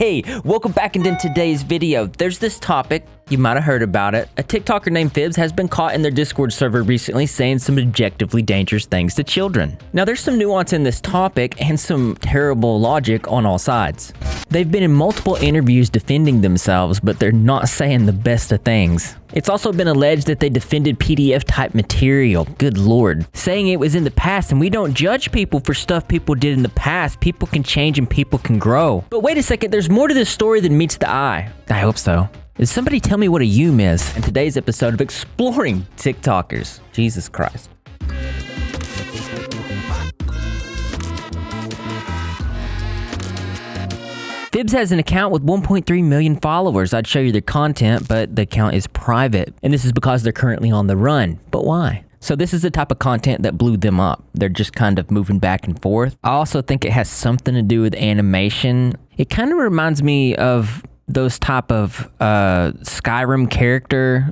Hey, welcome back into today's video. There's this topic, you might have heard about it. A TikToker named Phibz has been caught in their Discord server recently saying some objectively dangerous things to children. Now there's some nuance in this topic and some terrible logic on all sides. They've been in multiple interviews defending themselves, but they're not saying the best of things. It's also been alleged that they defended PDF type material, good lord, saying it was in the past, and we don't judge people for stuff people did in the past. People can change and people can grow. But wait a second, there's more to this story than meets the eye. I hope so. Does somebody tell me what a Yum is? In today's episode of Exploring TikTokers. Jesus Christ. Phibz has an account with 1.3 million followers. I'd show you their content, but the account is private. And this is because they're currently on the run. But why? So this is the type of content that blew them up. They're just kind of moving back and forth. I also think it has something to do with animation. It kind of reminds me of those type of Skyrim character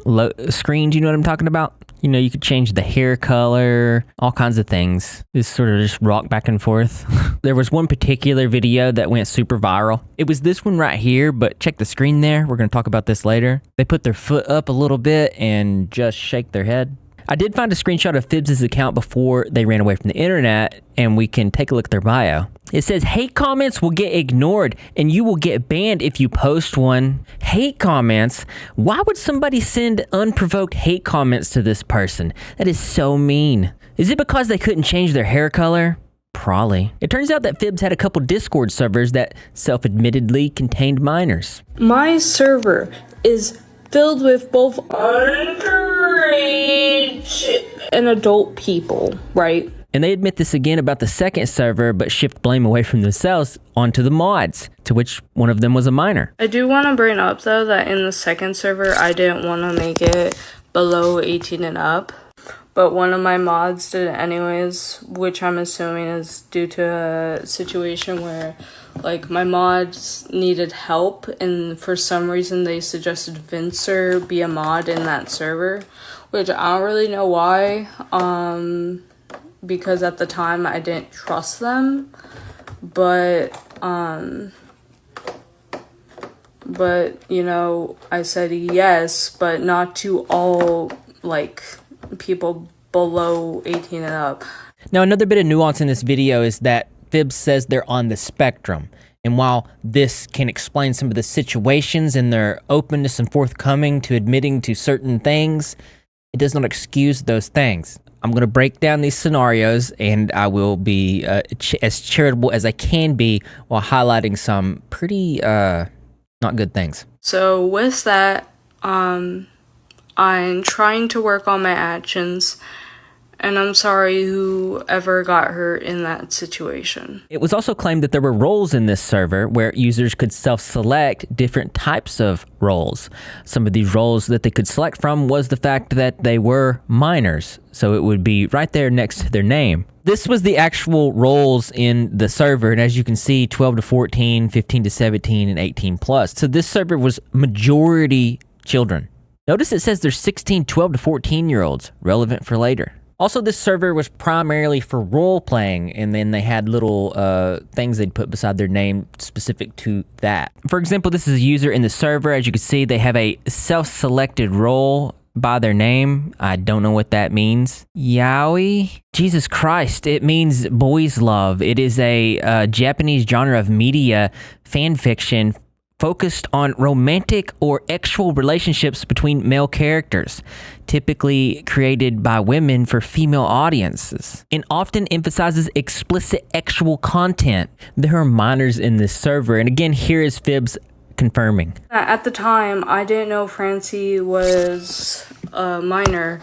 screens, you know what I'm talking about? You know, you could change the hair color, all kinds of things. Just sort of just rock back and forth. There was one particular video that went super viral. It was this one right here, but check the screen there. We're going to talk about this later. They put their foot up a little bit and just shake their head. I did find a screenshot of Phibz' account before they ran away from the internet, and we can take a look at their bio. It says, hate comments will get ignored, and you will get banned if you post one. Hate comments? Why would somebody send unprovoked hate comments to this person? That is so mean. Is it because they couldn't change their hair color? Probably. It turns out that Phibz had a couple Discord servers that self-admittedly contained minors. My server is filled with both underage and adult people, right? And they admit this again about the second server, but shift blame away from themselves onto the mods, to which one of them was a minor. I do want to bring up, though, that in the second server, I didn't want to make it below 18 and up. But one of my mods did it anyways, which I'm assuming is due to a situation where, like, my mods needed help, and for some reason they suggested Vincer be a mod in that server, which I don't really know why, because at the time I didn't trust them, but you know, I said yes, but not to all, like, people below 18 and up. Now, another bit of nuance in this video is that Phibz says they're on the spectrum. And while this can explain some of the situations and their openness and forthcoming to admitting to certain things, it does not excuse those things. I'm going to break down these scenarios, and I will be as charitable as I can be while highlighting some pretty not good things. So with that, I'm trying to work on my actions, and I'm sorry whoever got hurt in that situation. It was also claimed that there were roles in this server where users could self-select different types of roles. Some of these roles that they could select from was the fact that they were minors, so it would be right there next to their name. This was the actual roles in the server, and as you can see, 12 to 14, 15 to 17, and 18 plus. So this server was majority children. Notice it says there's 16 12 to 14-year-olds, relevant for later. Also, this server was primarily for role-playing, and then they had little things they'd put beside their name specific to that. For example, this is a user in the server. As you can see, they have a self-selected role by their name. I don't know what that means. Yaoi? Jesus Christ, it means boys love. It is a Japanese genre of media fan fiction focused on romantic or sexual relationships between male characters, typically created by women for female audiences, and often emphasizes explicit sexual content. There are minors in this server, and again, here is Phibz confirming. At the time, I didn't know Francie was a minor,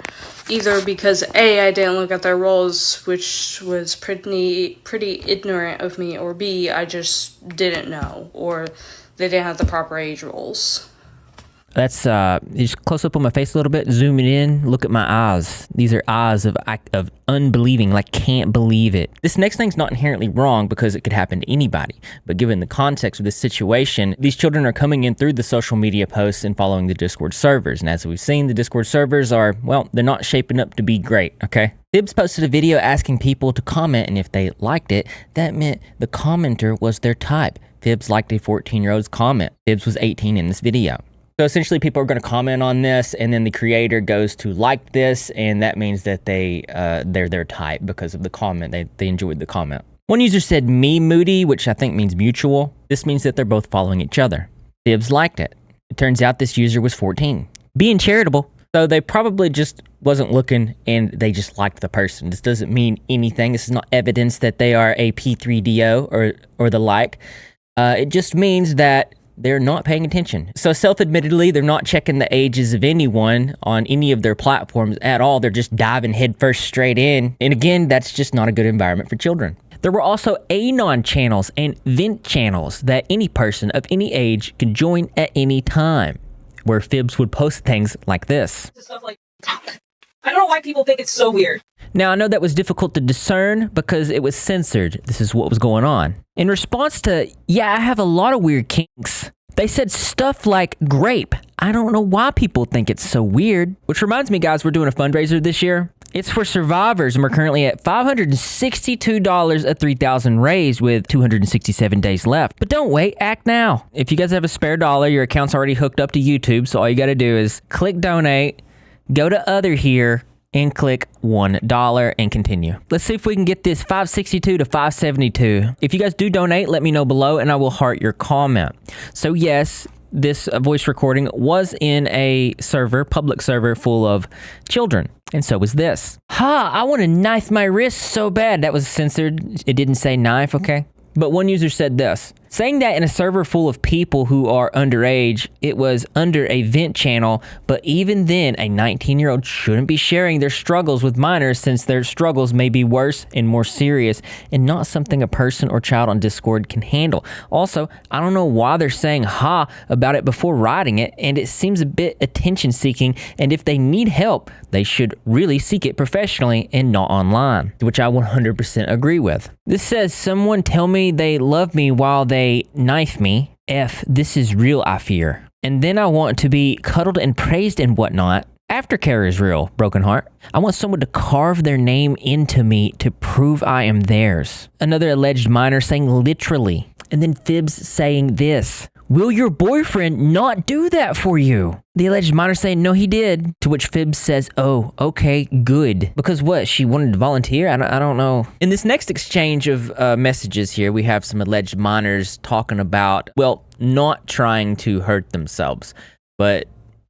either because A, I didn't look at their roles, which was pretty ignorant of me, or B, I just didn't know, or they didn't have the proper age roles. That's just close up on my face a little bit, zooming in, look at my eyes. These are eyes of unbelieving, like can't believe it. This next thing's not inherently wrong because it could happen to anybody, but given the context of this situation, these children are coming in through the social media posts and following the Discord servers, and as we've seen, the Discord servers are, well, they're not shaping up to be great, okay? Phibz posted a video asking people to comment, and if they liked it, that meant the commenter was their type. Phibz liked a 14-year-old's comment. Phibz was 18 in this video. So essentially people are going to comment on this, and then the creator goes to like this, and that means that they're their type because of the comment. They enjoyed the comment. One user said me moody, which I think means mutual. This means that they're both following each other. Phibz liked it. It turns out this user was 14. Being charitable. So they probably just wasn't looking and they just liked the person. This doesn't mean anything. This is not evidence that they are a P3DO or the like. It just means that they're not paying attention. So self-admittedly, they're not checking the ages of anyone on any of their platforms at all. They're just diving headfirst straight in. And again, that's just not a good environment for children. There were also Anon channels and vent channels that any person of any age could join at any time, where Phibz would post things like this. Stuff like, I don't know why people think it's so weird. Now, I know that was difficult to discern because it was censored. This is what was going on. In response to, yeah, I have a lot of weird kinks, they said stuff like grape. I don't know why people think it's so weird. Which reminds me, guys, we're doing a fundraiser this year. It's for survivors, and we're currently at $562 at 3,000 raised with 267 days left. But don't wait, act now. If you guys have a spare dollar, your account's already hooked up to YouTube, so all you gotta do is click donate, go to other here, and click $1 and continue. Let's see if we can get this 562 to 572. If you guys do donate, let me know below and I will heart your comment. So yes, this voice recording was in a server, public server full of children. And so was this. Ha, I want to knife my wrist so bad. That was censored. It didn't say knife, okay? But one user said this, saying that in a server full of people who are underage, it was under a vent channel, but even then, a 19-year-old shouldn't be sharing their struggles with minors since their struggles may be worse and more serious and not something a person or child on Discord can handle. Also, I don't know why they're saying ha about it before writing it, and it seems a bit attention-seeking, and if they need help, they should really seek it professionally and not online, which I 100% agree with. This says, someone tell me they love me while they knife me. F, this is real, I fear. And then I want to be cuddled and praised and whatnot. Aftercare is real, broken heart. I want someone to carve their name into me to prove I am theirs. Another alleged minor saying literally. And then Phibz saying this. Will your boyfriend not do that for you? The alleged minor saying, no, he did. To which Phibz says, oh, okay, good. Because what, she wanted to volunteer? I don't know. In this next exchange of messages here, we have some alleged minors talking about, well, not trying to hurt themselves, but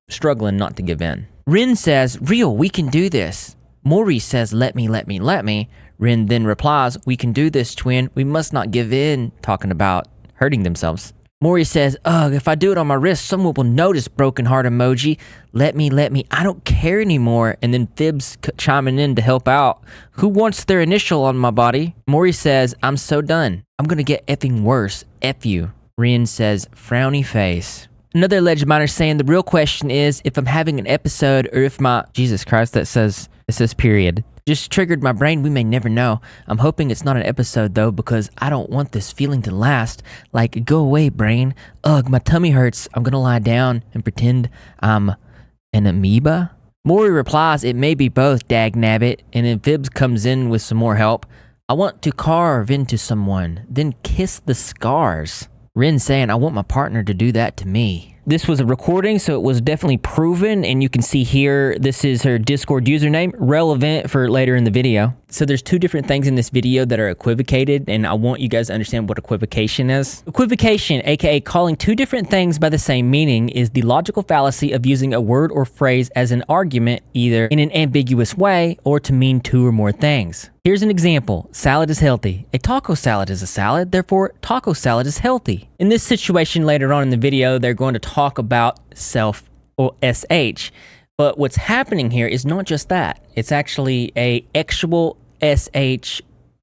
struggling not to give in. Rin says, real, we can do this. Maury says, let me. Rin then replies, we can do this, twin. We must not give in, talking about hurting themselves. Maury says, ugh, if I do it on my wrist, someone will notice, broken heart emoji. Let me. I don't care anymore. And then Phibz chiming in to help out. Who wants their initial on my body? Maury says, I'm so done. I'm going to get effing worse. F you. Rin says, frowny face. Another alleged minor saying the real question is if I'm having an episode or if my... Jesus Christ, it says period. Just triggered my brain, we may never know. I'm hoping it's not an episode though because I don't want this feeling to last. Like, go away, brain. Ugh, my tummy hurts. I'm gonna lie down and pretend I'm an amoeba. Maury replies, it may be both, dagnabbit. And then Phibz comes in with some more help. I want to carve into someone, then kiss the scars. Rin saying, I want my partner to do that to me. This was a recording, so it was definitely proven, and you can see here, this is her Discord username, relevant for later in the video. So there's two different things in this video that are equivocated, and I want you guys to understand what equivocation is. Equivocation, aka calling two different things by the same meaning, is the logical fallacy of using a word or phrase as an argument, either in an ambiguous way or to mean two or more things. Here's an example. Salad is healthy. A taco salad is a salad, therefore taco salad is healthy. In this situation later on in the video, they're going to talk about self or SH. But what's happening here is not just that. It's actually a actual SH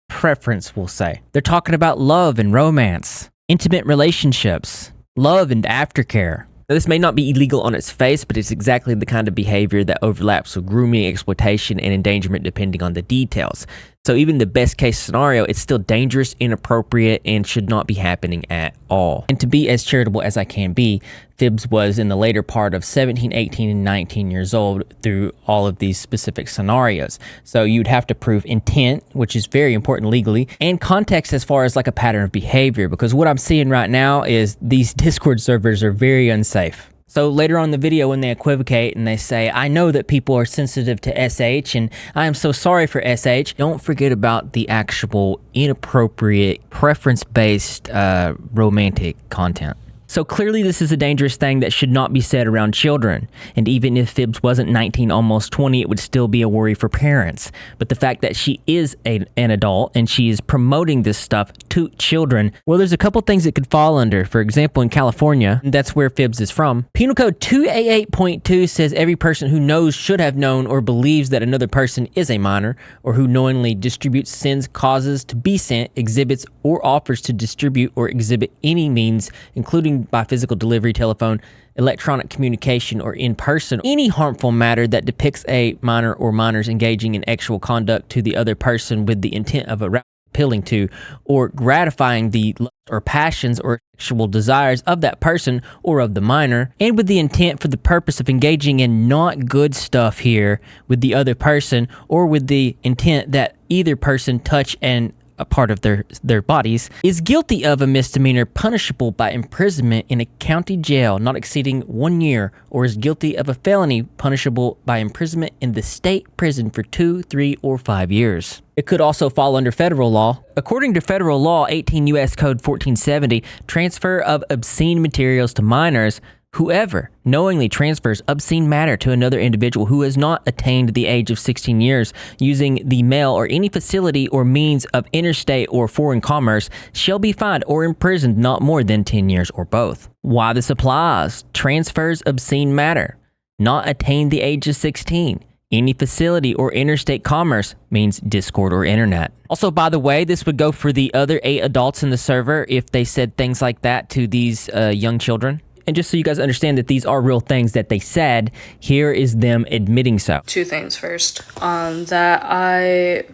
preference, we'll say. They're talking about love and romance, intimate relationships, love and aftercare. Now, this may not be illegal on its face, but it's exactly the kind of behavior that overlaps with grooming, exploitation, and endangerment depending on the details. So even the best case scenario, it's still dangerous, inappropriate, and should not be happening at all. And to be as charitable as I can be, Phibz was in the later part of 17, 18, and 19 years old through all of these specific scenarios. So you'd have to prove intent, which is very important legally, and context as far as like a pattern of behavior, because what I'm seeing right now is these Discord servers are very unsafe. So later on in the video, when they equivocate and they say, I know that people are sensitive to SH and I am so sorry for SH, don't forget about the actual inappropriate, preference-based romantic content. So clearly this is a dangerous thing that should not be said around children. And even if Phibz wasn't 19, almost 20, it would still be a worry for parents. But the fact that she is an adult and she is promoting this stuff to children, well, there's a couple things it could fall under. For example, in California, that's where Phibz is from, Penal Code 288.2 says every person who knows, should have known, or believes that another person is a minor, or who knowingly distributes, sends, causes to be sent, exhibits, or offers to distribute or exhibit any means, including by physical delivery, telephone, electronic communication, or in person, any harmful matter that depicts a minor or minors engaging in sexual conduct to the other person with the intent of appealing to or gratifying the lust or passions or sexual desires of that person or of the minor, and with the intent for the purpose of engaging in not good stuff here with the other person, or with the intent that either person touch and a part of their bodies, is guilty of a misdemeanor punishable by imprisonment in a county jail not exceeding 1 year, or is guilty of a felony punishable by imprisonment in the state prison for 2, 3, or 5 years. It could also fall under federal law. According to federal law, 18 U.S. Code 1470, transfer of obscene materials to minors, whoever knowingly transfers obscene matter to another individual who has not attained the age of 16 years using the mail or any facility or means of interstate or foreign commerce shall be fined or imprisoned not more than 10 years or both. Why this applies: transfers obscene matter, not attained the age of 16. Any facility or interstate commerce means Discord or internet. Also, by the way, this would go for the other 8 adults in the server if they said things like that to these young children. And just so you guys understand that these are real things that they said, here is them admitting so. 2 things first. That I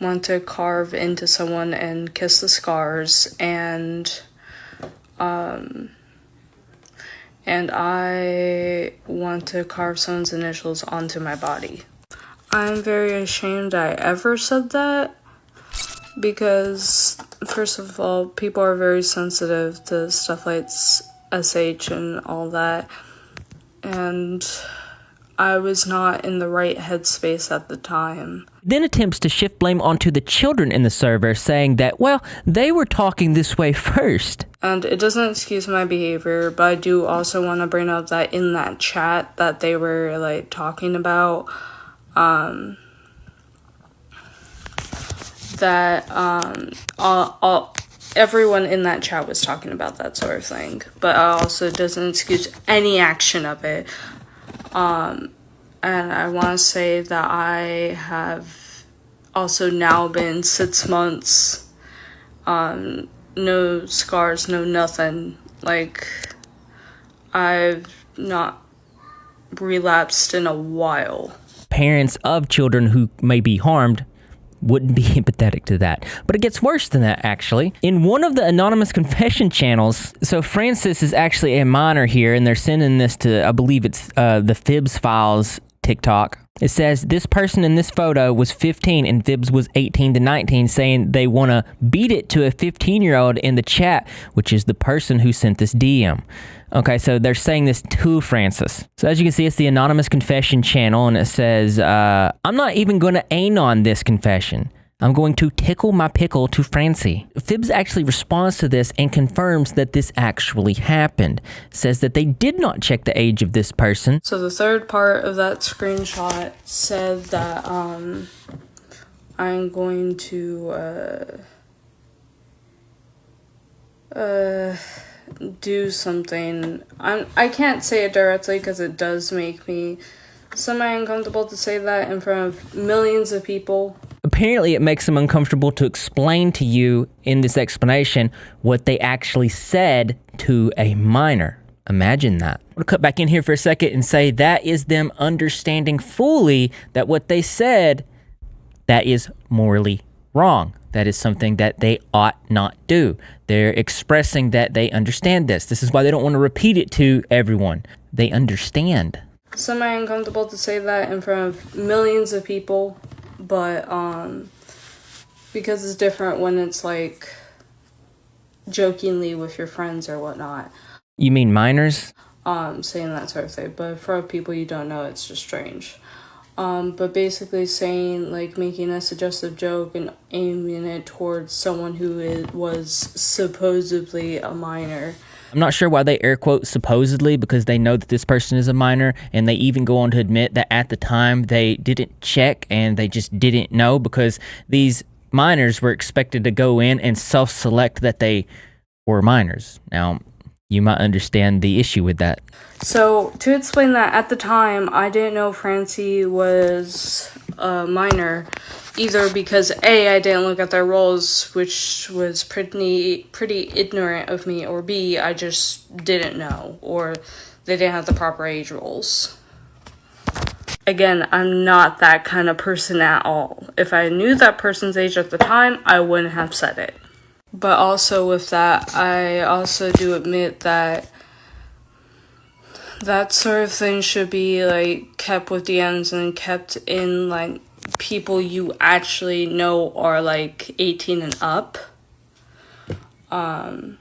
want to carve into someone and kiss the scars, and I want to carve someone's initials onto my body. I'm very ashamed I ever said that, because first of all, people are very sensitive to stuff like SH and all that, and I was not in the right headspace at the time. Then attempts to shift blame onto the children in the server, saying that, well, they were talking this way first. And it doesn't excuse my behavior, but I do also want to bring up that in that chat that they were like talking about, everyone in that chat was talking about that sort of thing, but also doesn't excuse any action of it. And I want to say that I have also now been 6 months, no scars, no nothing. Like, I've not relapsed in a while. Parents of children who may be harmed wouldn't be empathetic to that. But it gets worse than that, actually. In one of the anonymous confession channels, so Francis is actually a minor here, and they're sending this to, I believe it's the Phibz Files TikTok. It says, this person in this photo was 15 and Phibz was 18 to 19, saying they want to beat it to a 15-year-old in the chat, which is the person who sent this DM. Okay, so they're saying this to Francis. So as you can see, it's the anonymous confession channel, and it says, I'm not even going to anon this confession. I'm going to tickle my pickle to Francie. Phibz actually responds to this and confirms that this actually happened. Says that they did not check the age of this person. So the third part of that screenshot said that I'm going to do something. I can't say it directly because it does make me semi-uncomfortable to say that in front of millions of people. Apparently, it makes them uncomfortable to explain to you in this explanation what they actually said to a minor. Imagine that. I'm gonna cut back in here for a second and say that is them understanding fully that what they said, that is morally wrong. That is something that they ought not do. They're expressing that they understand this. This is why they don't want to repeat it to everyone. They understand. Semi-uncomfortable to say that in front of millions of people, but because it's different when it's like jokingly with your friends or whatnot. You mean minors? Saying that sort of thing, but for people you don't know, it's just strange. But basically saying, like, making a suggestive joke and aiming it towards someone who was supposedly a minor. I'm not sure why they air quote supposedly, because they know that this person is a minor, and they even go on to admit that at the time they didn't check and they just didn't know, because these minors were expected to go in and self-select that they were minors. Now, you might understand the issue with that. So, to explain that, at the time, I didn't know Francie was a minor, either because A, I didn't look at their roles, which was pretty ignorant of me, or B, I just didn't know, or they didn't have the proper age roles. Again, I'm not that kind of person at all. If I knew that person's age at the time, I wouldn't have said it. But also with that, I also do admit that that sort of thing should be, like, kept with DMs and kept in, like, people you actually know are, like, 18 and up. And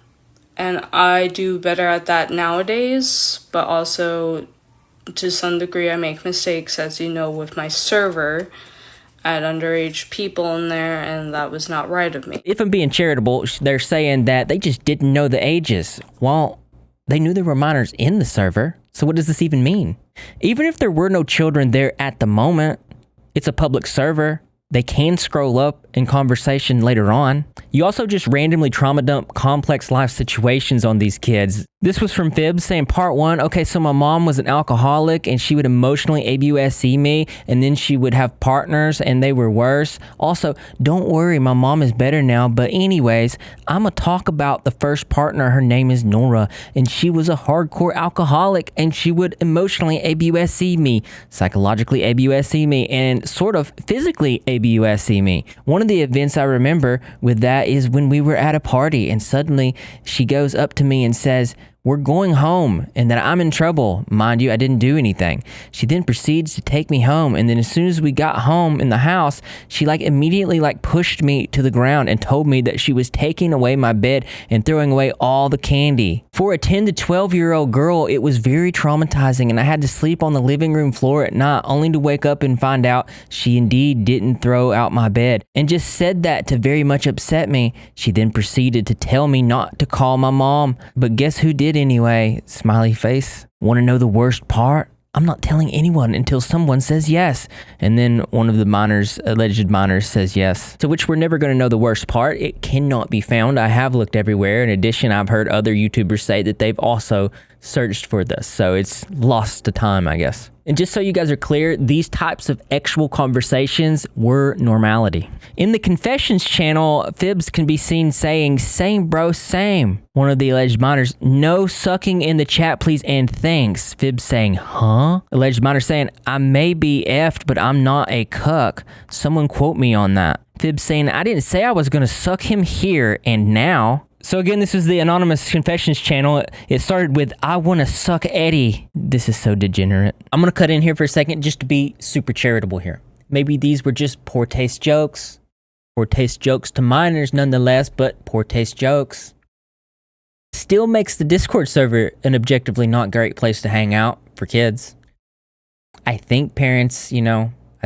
I do better at that nowadays, but also, to some degree, I make mistakes, as you know, with my server. I had underage people in there, and that was not right of me. If I'm being charitable, they're saying that they just didn't know the ages. Well, they knew there were minors in the server, so what does this even mean? Even if there were no children there at the moment, it's a public server. They can scroll up in conversation later on. You also just randomly trauma dump complex life situations on these kids. This was from Phibz saying part 1, okay, so my mom was an alcoholic and she would emotionally ABUSC me, and then she would have partners and they were worse. Also, don't worry, my mom is better now, but anyways, I'm gonna talk about the first partner. Her name is Nora, and she was a hardcore alcoholic and she would emotionally ABUSC me, psychologically ABUSC me, and sort of physically ABUSC me. One of the events I remember with that is when we were at a party and suddenly she goes up to me and says, "We're going home," and that I'm in trouble. Mind you, I didn't do anything. She then proceeds to take me home, and then as soon as we got home in the house, she immediately pushed me to the ground and told me that she was taking away my bed and throwing away all the candy. For a 10 to 12-year-old girl, it was very traumatizing, and I had to sleep on the living room floor at night only to wake up and find out she indeed didn't throw out my bed, and just said that to very much upset me. She then proceeded to tell me not to call my mom, but guess who did anyway? Smiley face. Want to know the worst part? I'm not telling anyone until someone says yes. And then one of the minors, alleged minors, says yes. To which we're never going to know the worst part. It cannot be found. I have looked everywhere. In addition, I've heard other YouTubers say that they've also searched for this. So it's lost to time, I guess. And just so you guys are clear, these types of actual conversations were normality. In the confessions channel, Phibz can be seen saying, "Same bro, same." One of the alleged minors, "No sucking in the chat please and thanks." Phibz saying, "Huh?" Alleged minor saying, "I may be effed, but I'm not a cuck. Someone quote me on that." Phibz saying, "I didn't say I was gonna suck him here and now." So again, this is the anonymous confessions channel. It started with, "I want to suck Eddie." This is so degenerate. I'm going to cut in here for a second just to be super charitable here. Maybe these were just poor taste jokes. Poor taste jokes to minors nonetheless, but poor taste jokes. Still makes the Discord server an objectively not great place to hang out for kids. I think parents,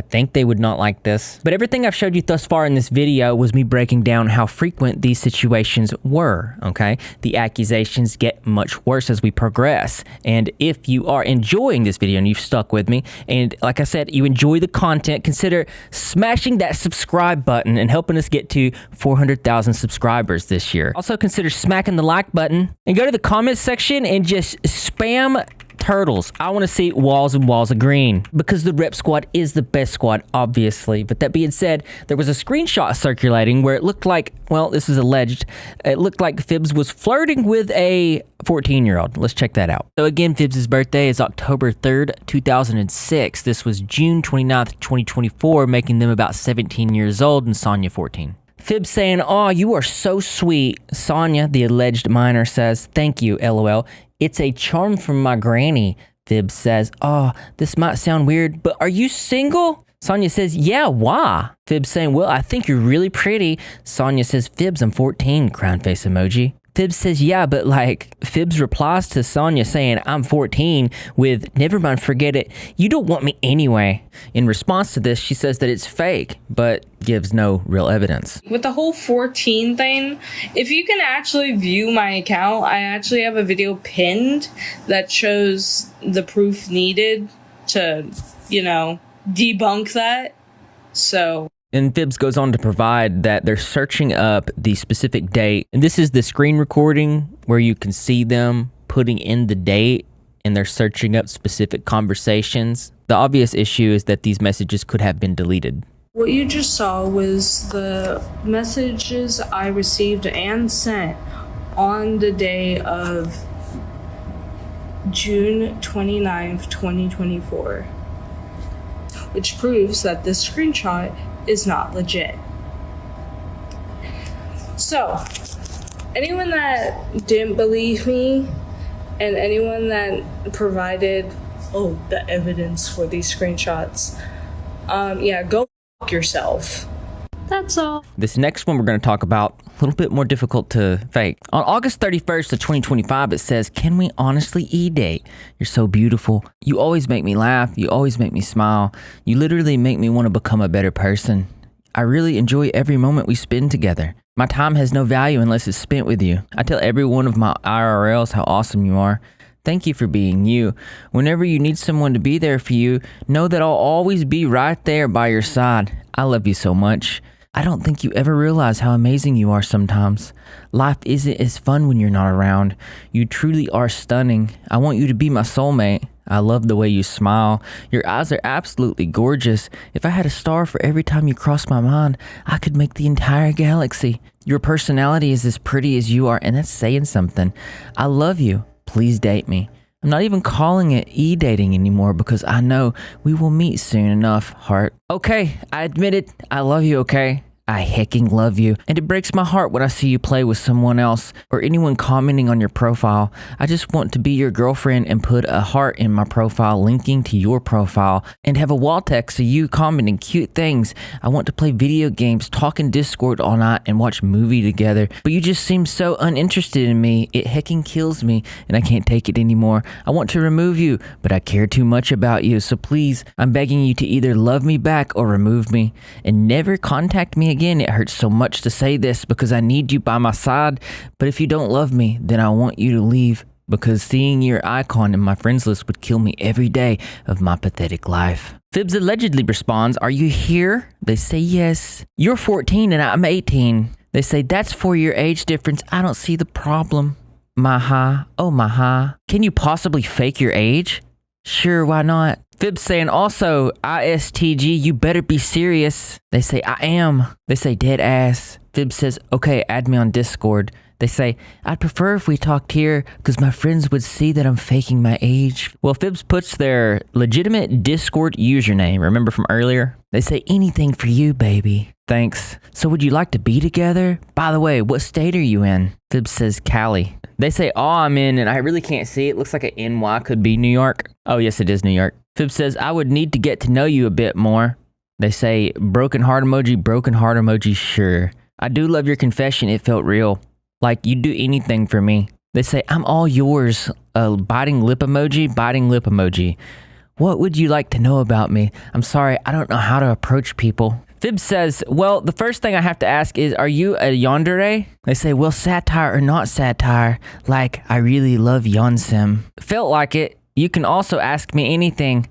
I think they would not like this. But everything I've showed you thus far in this video was me breaking down how frequent these situations were, okay? The accusations get much worse as we progress. And if you are enjoying this video and you've stuck with me, and like I said, you enjoy the content, consider smashing that subscribe button and helping us get to 400,000 subscribers this year. Also consider smacking the like button and go to the comments section and just spam Turtles, I want to see walls and walls of green. Because the rep squad is the best squad, obviously. But that being said, there was a screenshot circulating where it looked like, well, this is alleged, it looked like Phibz was flirting with a 14-year-old. Let's check that out. So again, Phibz' birthday is October 3rd, 2006. This was June 29th, 2024, making them about 17 years old and Sonya 14. Phibz saying, "Aw, you are so sweet." Sonya, the alleged minor, says, "Thank you, LOL. It's a charm from my granny." Phibz says, "Oh, this might sound weird, but are you single?" Sonya says, "Yeah, why?" Phibz saying, "Well, I think you're really pretty." Sonya says, "Phibz, I'm 14, crown face emoji." Phibz says, "Yeah, but like," Phibz replies to Sonya saying, "I'm 14 with, never mind, forget it. You don't want me anyway." In response to this, she says that it's fake, but gives no real evidence. With the whole 14 thing, if you can actually view my account, I actually have a video pinned that shows the proof needed to, debunk that. So... And Phibz goes on to provide that they're searching up the specific date. And this is the screen recording where you can see them putting in the date and they're searching up specific conversations. The obvious issue is that these messages could have been deleted. What you just saw was the messages I received and sent on the day of June 29th, 2024, which proves that this screenshot is not legit. So, anyone that didn't believe me and anyone that provided the evidence for these screenshots, go fuck yourself. That's all. This next one we're going to talk about, a little bit more difficult to fake. On August 31st of 2025, it says, "Can we honestly e-date? You're so beautiful. You always make me laugh. You always make me smile. You literally make me want to become a better person. I really enjoy every moment we spend together. My time has no value unless it's spent with you. I tell every one of my IRLs how awesome you are. Thank you for being you. Whenever you need someone to be there for you, know that I'll always be right there by your side. I love you so much. I don't think you ever realize how amazing you are sometimes. Life isn't as fun when you're not around. You truly are stunning. I want you to be my soulmate. I love the way you smile. Your eyes are absolutely gorgeous. If I had a star for every time you cross my mind, I could make the entire galaxy. Your personality is as pretty as you are, and that's saying something. I love you. Please date me. I'm not even calling it e-dating anymore because I know we will meet soon enough, heart. Okay, I admit it. I love you, okay? I hecking love you, and it breaks my heart when I see you play with someone else or anyone commenting on your profile. I just want to be your girlfriend and put a heart in my profile linking to your profile and have a wall text of you commenting cute things. I want to play video games, talk in Discord all night, and watch movie together. But you just seem so uninterested in me. It hecking kills me, and I can't take it anymore. I want to remove you, but I care too much about you. So please, I'm begging you to either love me back or remove me, and never contact me again. It hurts so much to say this because I need you by my side, but if you don't love me, then I want you to leave because seeing your icon in my friends list would kill me every day of my pathetic life. Phibz allegedly responds, "Are you here?" They say yes. "You're 14 and I'm 18. They say, "That's 4-year age difference. I don't see the problem." Maha, oh maha. "Can you possibly fake your age?" "Sure, why not?" Phibz saying, "Also, ISTG, you better be serious." They say, "I am." They say, "Dead ass." Phibz says, "Okay, add me on Discord." They say, "I'd prefer if we talked here because my friends would see that I'm faking my age." Well, Phibz puts their legitimate Discord username, remember from earlier? They say, "Anything for you, baby. Thanks. So would you like to be together? By the way, what state are you in?" Phibz says, "Cali." They say, "Oh, I'm in," and I really can't see. It looks like an NY, could be New York. Oh, yes, it is New York. Phibz says, "I would need to get to know you a bit more." They say, broken heart emoji, sure. "I do love your confession, it felt real. Like, you'd do anything for me." They say, "I'm all yours." Biting lip emoji. "What would you like to know about me? I'm sorry, I don't know how to approach people." Phibz says, "Well, the first thing I have to ask is, are you a yandere?" They say, "Well, satire or not satire, like, I really love Yonsim." Felt like it. "You can also ask me anything."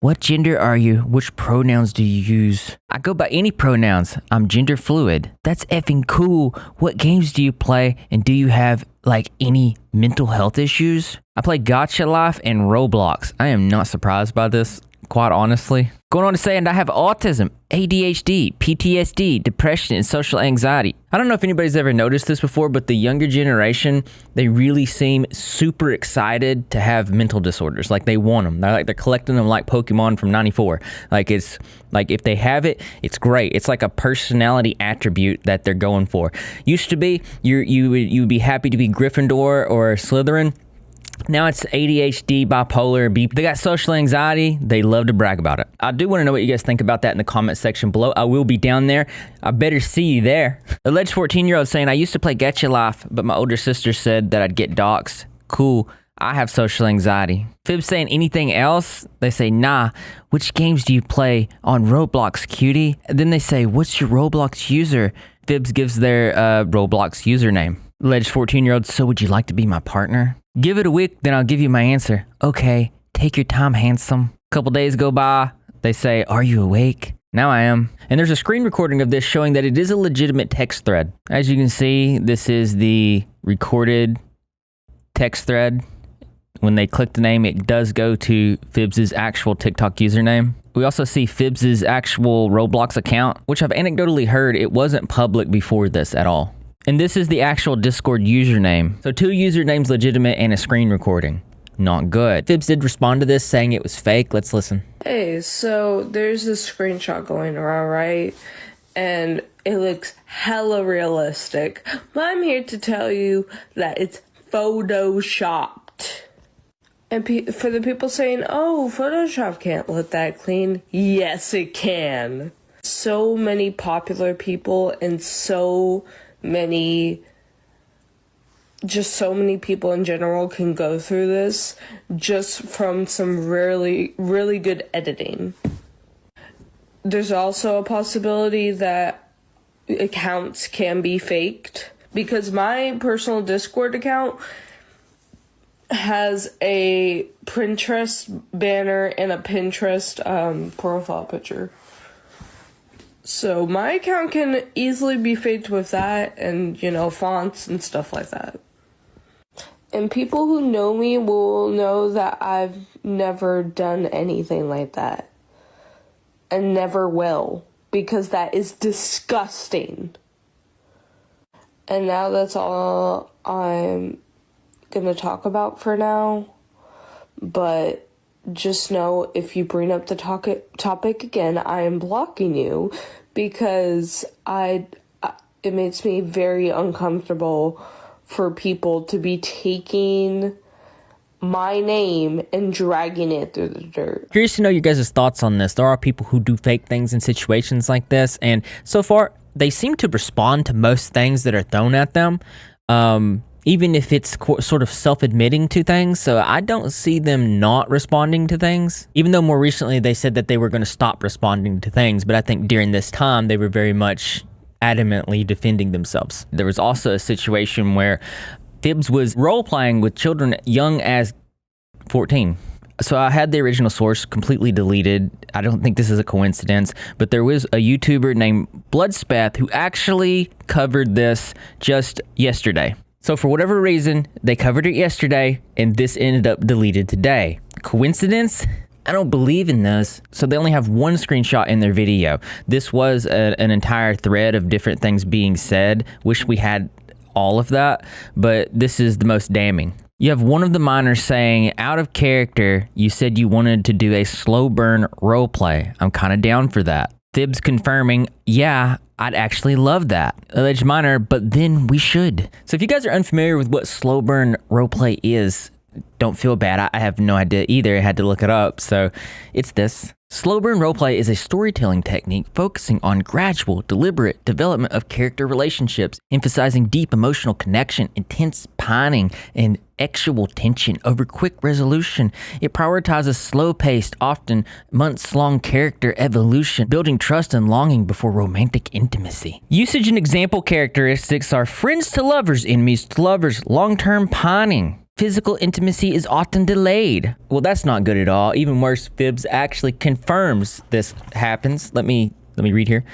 What gender are you? Which pronouns do you use? I go by any pronouns. I'm gender fluid. That's effing cool. What games do you play? And do you have, like, any mental health issues? I play Gacha Life and Roblox. I am not surprised by this, quite honestly. Going on to say, and I have autism, ADHD, PTSD, depression, and social anxiety. I don't know if anybody's ever noticed this before, but the younger generation, they really seem super excited to have mental disorders. Like, they want them. They're collecting them like Pokemon from '94. Like, it's like if they have it, it's great. It's like a personality attribute that they're going for. Used to be, you would be happy to be Gryffindor or Slytherin. Now it's ADHD, bipolar, They got social anxiety. They love to brag about it. I do want to know what you guys think about that in the comment section below. I will be down there. I better see you there. Alleged 14-year-old saying, I used to play Gacha Life, but my older sister said that I'd get doxxed. Cool. I have social anxiety. Phibz saying anything else? They say, nah. Which games do you play on Roblox, cutie? And then they say, what's your Roblox user? Phibz gives their Roblox username. Alleged 14-year-old, so would you like to be my partner? Give it a week, then I'll give you my answer. Okay, take your time, handsome. Couple days go by, they say, are you awake? Now I am. And there's a screen recording of this showing that it is a legitimate text thread. As you can see, this is the recorded text thread. When they click the name, it does go to Phibz's actual TikTok username. We also see Phibz's actual Roblox account, which I've anecdotally heard it wasn't public before this at all. And this is the actual Discord username. So 2 usernames legitimate and a screen recording. Not good. Phibz did respond to this saying it was fake. Let's listen. Hey, so there's this screenshot going around, right? And it looks hella realistic. But I'm here to tell you that it's photoshopped. And for the people saying, oh, Photoshop can't look that clean. Yes, it can. So many popular people and so many people in general can go through this just from some really, really good editing. There's also a possibility that accounts can be faked, because my personal Discord account has a Pinterest banner and a Pinterest profile picture. So my account can easily be faked with that and, fonts and stuff like that. And people who know me will know that I've never done anything like that. And never will. Because that is disgusting. And now that's all I'm gonna talk about for now. But just know, if you bring up the topic again, I am blocking you, because it makes me very uncomfortable for people to be taking my name and dragging it through the dirt. Curious to know you guys' thoughts on this. There are people who do fake things in situations like this, and so far they seem to respond to most things that are thrown at them. Even if it's sort of self-admitting to things. So I don't see them not responding to things, even though more recently they said that they were going to stop responding to things. But I think during this time, they were very much adamantly defending themselves. There was also a situation where Phibz was role-playing with children young as 14. So I had the original source completely deleted. I don't think this is a coincidence, but there was a YouTuber named Bloodspeth who actually covered this just yesterday. So for whatever reason, they covered it yesterday, and this ended up deleted today. Coincidence? I don't believe in those. So they only have one screenshot in their video. This was an entire thread of different things being said. Wish we had all of that, but this is the most damning. You have one of the minors saying, out of character, you said you wanted to do a slow burn roleplay. I'm kind of down for that. Phibz confirming, yeah, I'd actually love that. Alleged minor, but then we should. So if you guys are unfamiliar with what slow burn roleplay is, don't feel bad. I have no idea either. I had to look it up. So it's this. Slow burn roleplay is a storytelling technique focusing on gradual, deliberate development of character relationships, emphasizing deep emotional connection, intense pining, and actual tension over quick resolution. It prioritizes slow-paced, often months-long character evolution, building trust and longing before romantic intimacy. Usage and example characteristics are friends to lovers, enemies to lovers, long-term pining. physical intimacy is often delayed. Well, that's not good at all. Even worse, Phibz actually confirms this happens. Let me read here.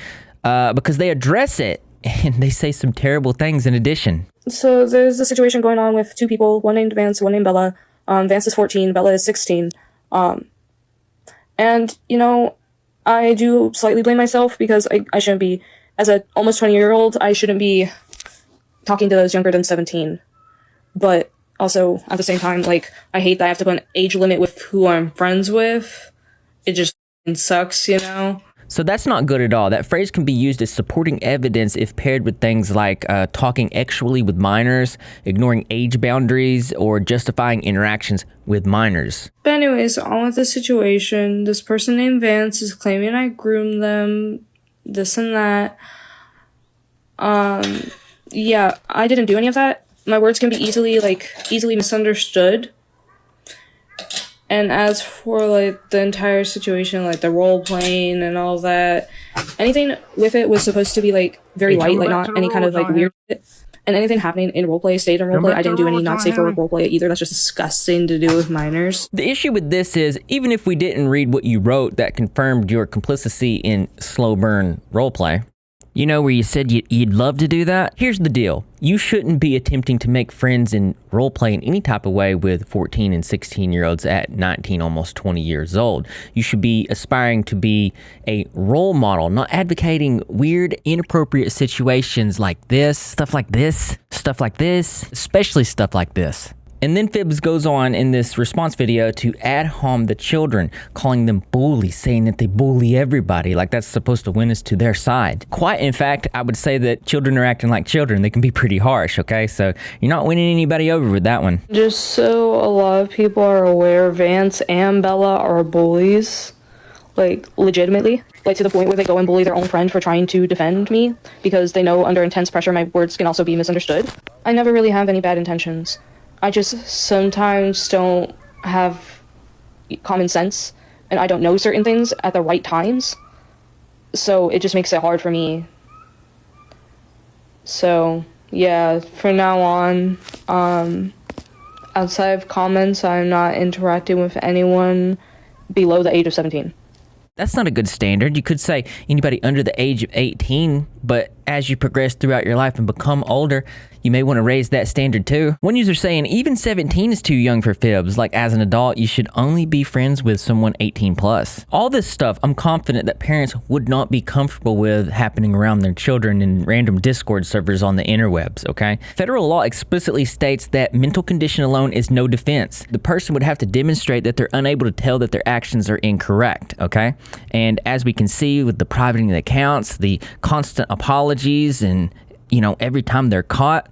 Because they address it and they say some terrible things in addition. So there's a situation going on with two people, one named Vance, one named Bella. Vance is 14, Bella is 16. And, you know, I do slightly blame myself because I shouldn't be, as a almost 20-year-old, I shouldn't be talking to those younger than 17. But also, at the same time, like, I hate that I have to put an age limit with who I'm friends with. It just sucks, you know? So that's not good at all. That phrase can be used as supporting evidence if paired with things like talking sexually with minors, ignoring age boundaries, or justifying interactions with minors. But anyways, on with the situation. This person named Vance is claiming I groomed them, this and that. Yeah, I didn't do any of that. My words can be easily misunderstood. And as for, like, the entire situation, like, the role-playing and all that, anything with it was supposed to be, like, very light, like, not any kind of, like, weird shit. And anything happening in roleplay stayed in roleplay. I didn't do any not safe for roleplay either. That's just disgusting to do with minors. The issue with this is, even if we didn't read what you wrote that confirmed your complicity in slow burn roleplay, you know, where you said you'd love to do that? Here's the deal. You shouldn't be attempting to make friends in roleplay in any type of way with 14 and 16-year-olds at 19, almost 20 years old. You should be aspiring to be a role model, not advocating weird, inappropriate situations like this, stuff like this, especially stuff like this. And then Phibz goes on in this response video to ad hom the children, calling them bullies, saying that they bully everybody, like that's supposed to win us to their side. Quite in fact, I would say that children are acting like children. They can be pretty harsh, okay? So you're not winning anybody over with that one. Just so a lot of people are aware, Vance and Bella are bullies. Like, legitimately. Like, to the point where they go and bully their own friend for trying to defend me, because they know under intense pressure my words can also be misunderstood. I never really have any bad intentions. I just sometimes don't have common sense, and I don't know certain things at the right times, so it just makes it hard for me. So, yeah, from now on, outside of comments, I'm not interacting with anyone below the age of 17. That's not a good standard. You could say anybody under the age of 18, but as you progress throughout your life and become older, you may want to raise that standard too. One user saying even 17 is too young for Phibz. Like, as an adult, you should only be friends with someone 18 plus. All this stuff, I'm confident that parents would not be comfortable with happening around their children in random Discord servers on the interwebs, okay? Federal law explicitly states that mental condition alone is no defense. The person would have to demonstrate that they're unable to tell that their actions are incorrect, okay? And as we can see with the privating of the accounts, the constant apologies, and, you know, every time they're caught,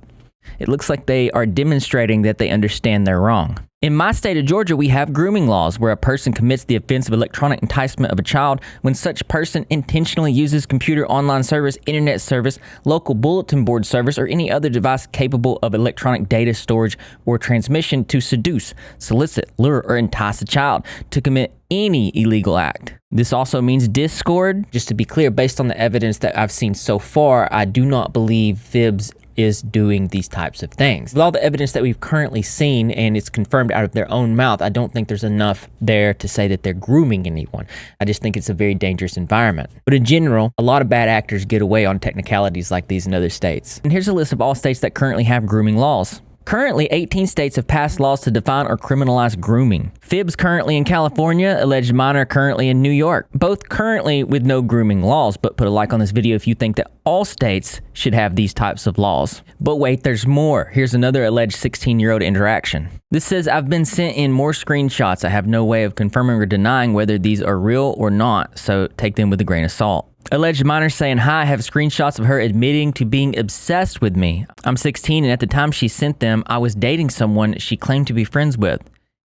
it looks like they are demonstrating that they understand they're wrong. In my state of Georgia, we have grooming laws where a person commits the offense of electronic enticement of a child when such person intentionally uses computer online service, internet service, local bulletin board service, or any other device capable of electronic data storage or transmission to seduce, solicit, lure, or entice a child to commit any illegal act. This also means Discord. Just to be clear, based on the evidence that I've seen so far, I do not believe Phibz is doing these types of things. With all the evidence that we've currently seen, and it's confirmed out of their own mouth, I don't think there's enough there to say that they're grooming anyone. I just think it's a very dangerous environment. But in general, a lot of bad actors get away on technicalities like these in other states. And here's a list of all states that currently have grooming laws. Currently, 18 states have passed laws to define or criminalize grooming. Phibz currently in California, alleged minor currently in New York. Both currently with no grooming laws, but put a like on this video if you think that all states should have these types of laws. But wait, there's more. Here's another alleged 16-year-old interaction. This says, I've been sent in more screenshots. I have no way of confirming or denying whether these are real or not, so take them with a grain of salt. Alleged minor saying, hi, I have screenshots of her admitting to being obsessed with me. I'm 16, and at the time she sent them, I was dating someone she claimed to be friends with.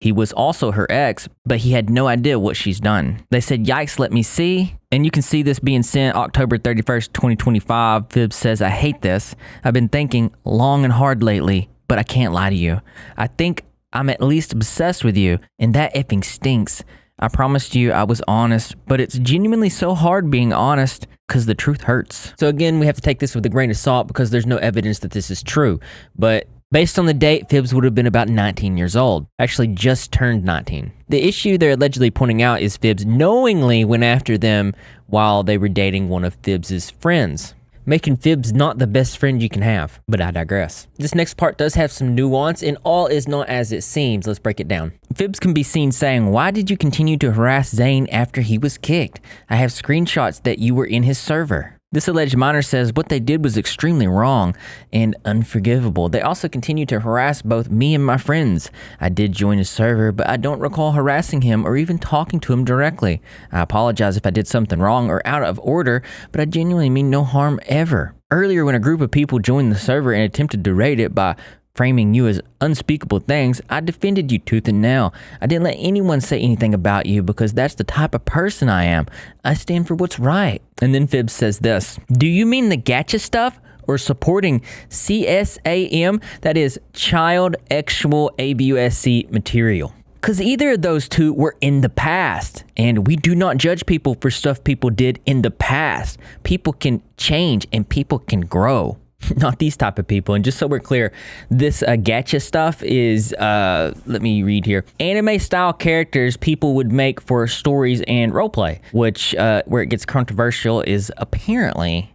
He was also her ex, but he had no idea what she's done. They said, yikes, let me see. And you can see this being sent October 31st, 2025. Phibz says, I hate this. I've been thinking long and hard lately, but I can't lie to you. I think I'm at least obsessed with you, and that effing stinks. I promised you I was honest, but it's genuinely so hard being honest because the truth hurts. So again, we have to take this with a grain of salt because there's no evidence that this is true. But Based on the date, Phibz would have been about 19 years old, actually just turned 19. The issue they're allegedly pointing out is Phibz knowingly went after them while they were dating one of Phibz's friends, making Phibz not the best friend you can have. But I digress. This next part does have some nuance, and all is not as it seems. Let's break it down. Phibz can be seen saying, "Why did you continue to harass Zane after he was kicked? I have screenshots that you were in his server." This alleged minor says what they did was extremely wrong and unforgivable. They also continue to harass both me and my friends. I did join his server, but I don't recall harassing him or even talking to him directly. I apologize if I did something wrong or out of order, but I genuinely mean no harm ever. Earlier, when a group of people joined the server and attempted to raid it by framing you as unspeakable things, I defended you tooth and nail. I didn't let anyone say anything about you because that's the type of person I am. I stand for what's right. And then Phibz says this, "Do you mean the gacha stuff or supporting CSAM, that is child actual abuse material?" Because either of those two were in the past, and we do not judge people for stuff people did in the past. People can change and people can grow. Not these type of people. And just so we're clear, this gacha stuff is, let me read here, anime style characters people would make for stories and roleplay, which where it gets controversial is apparently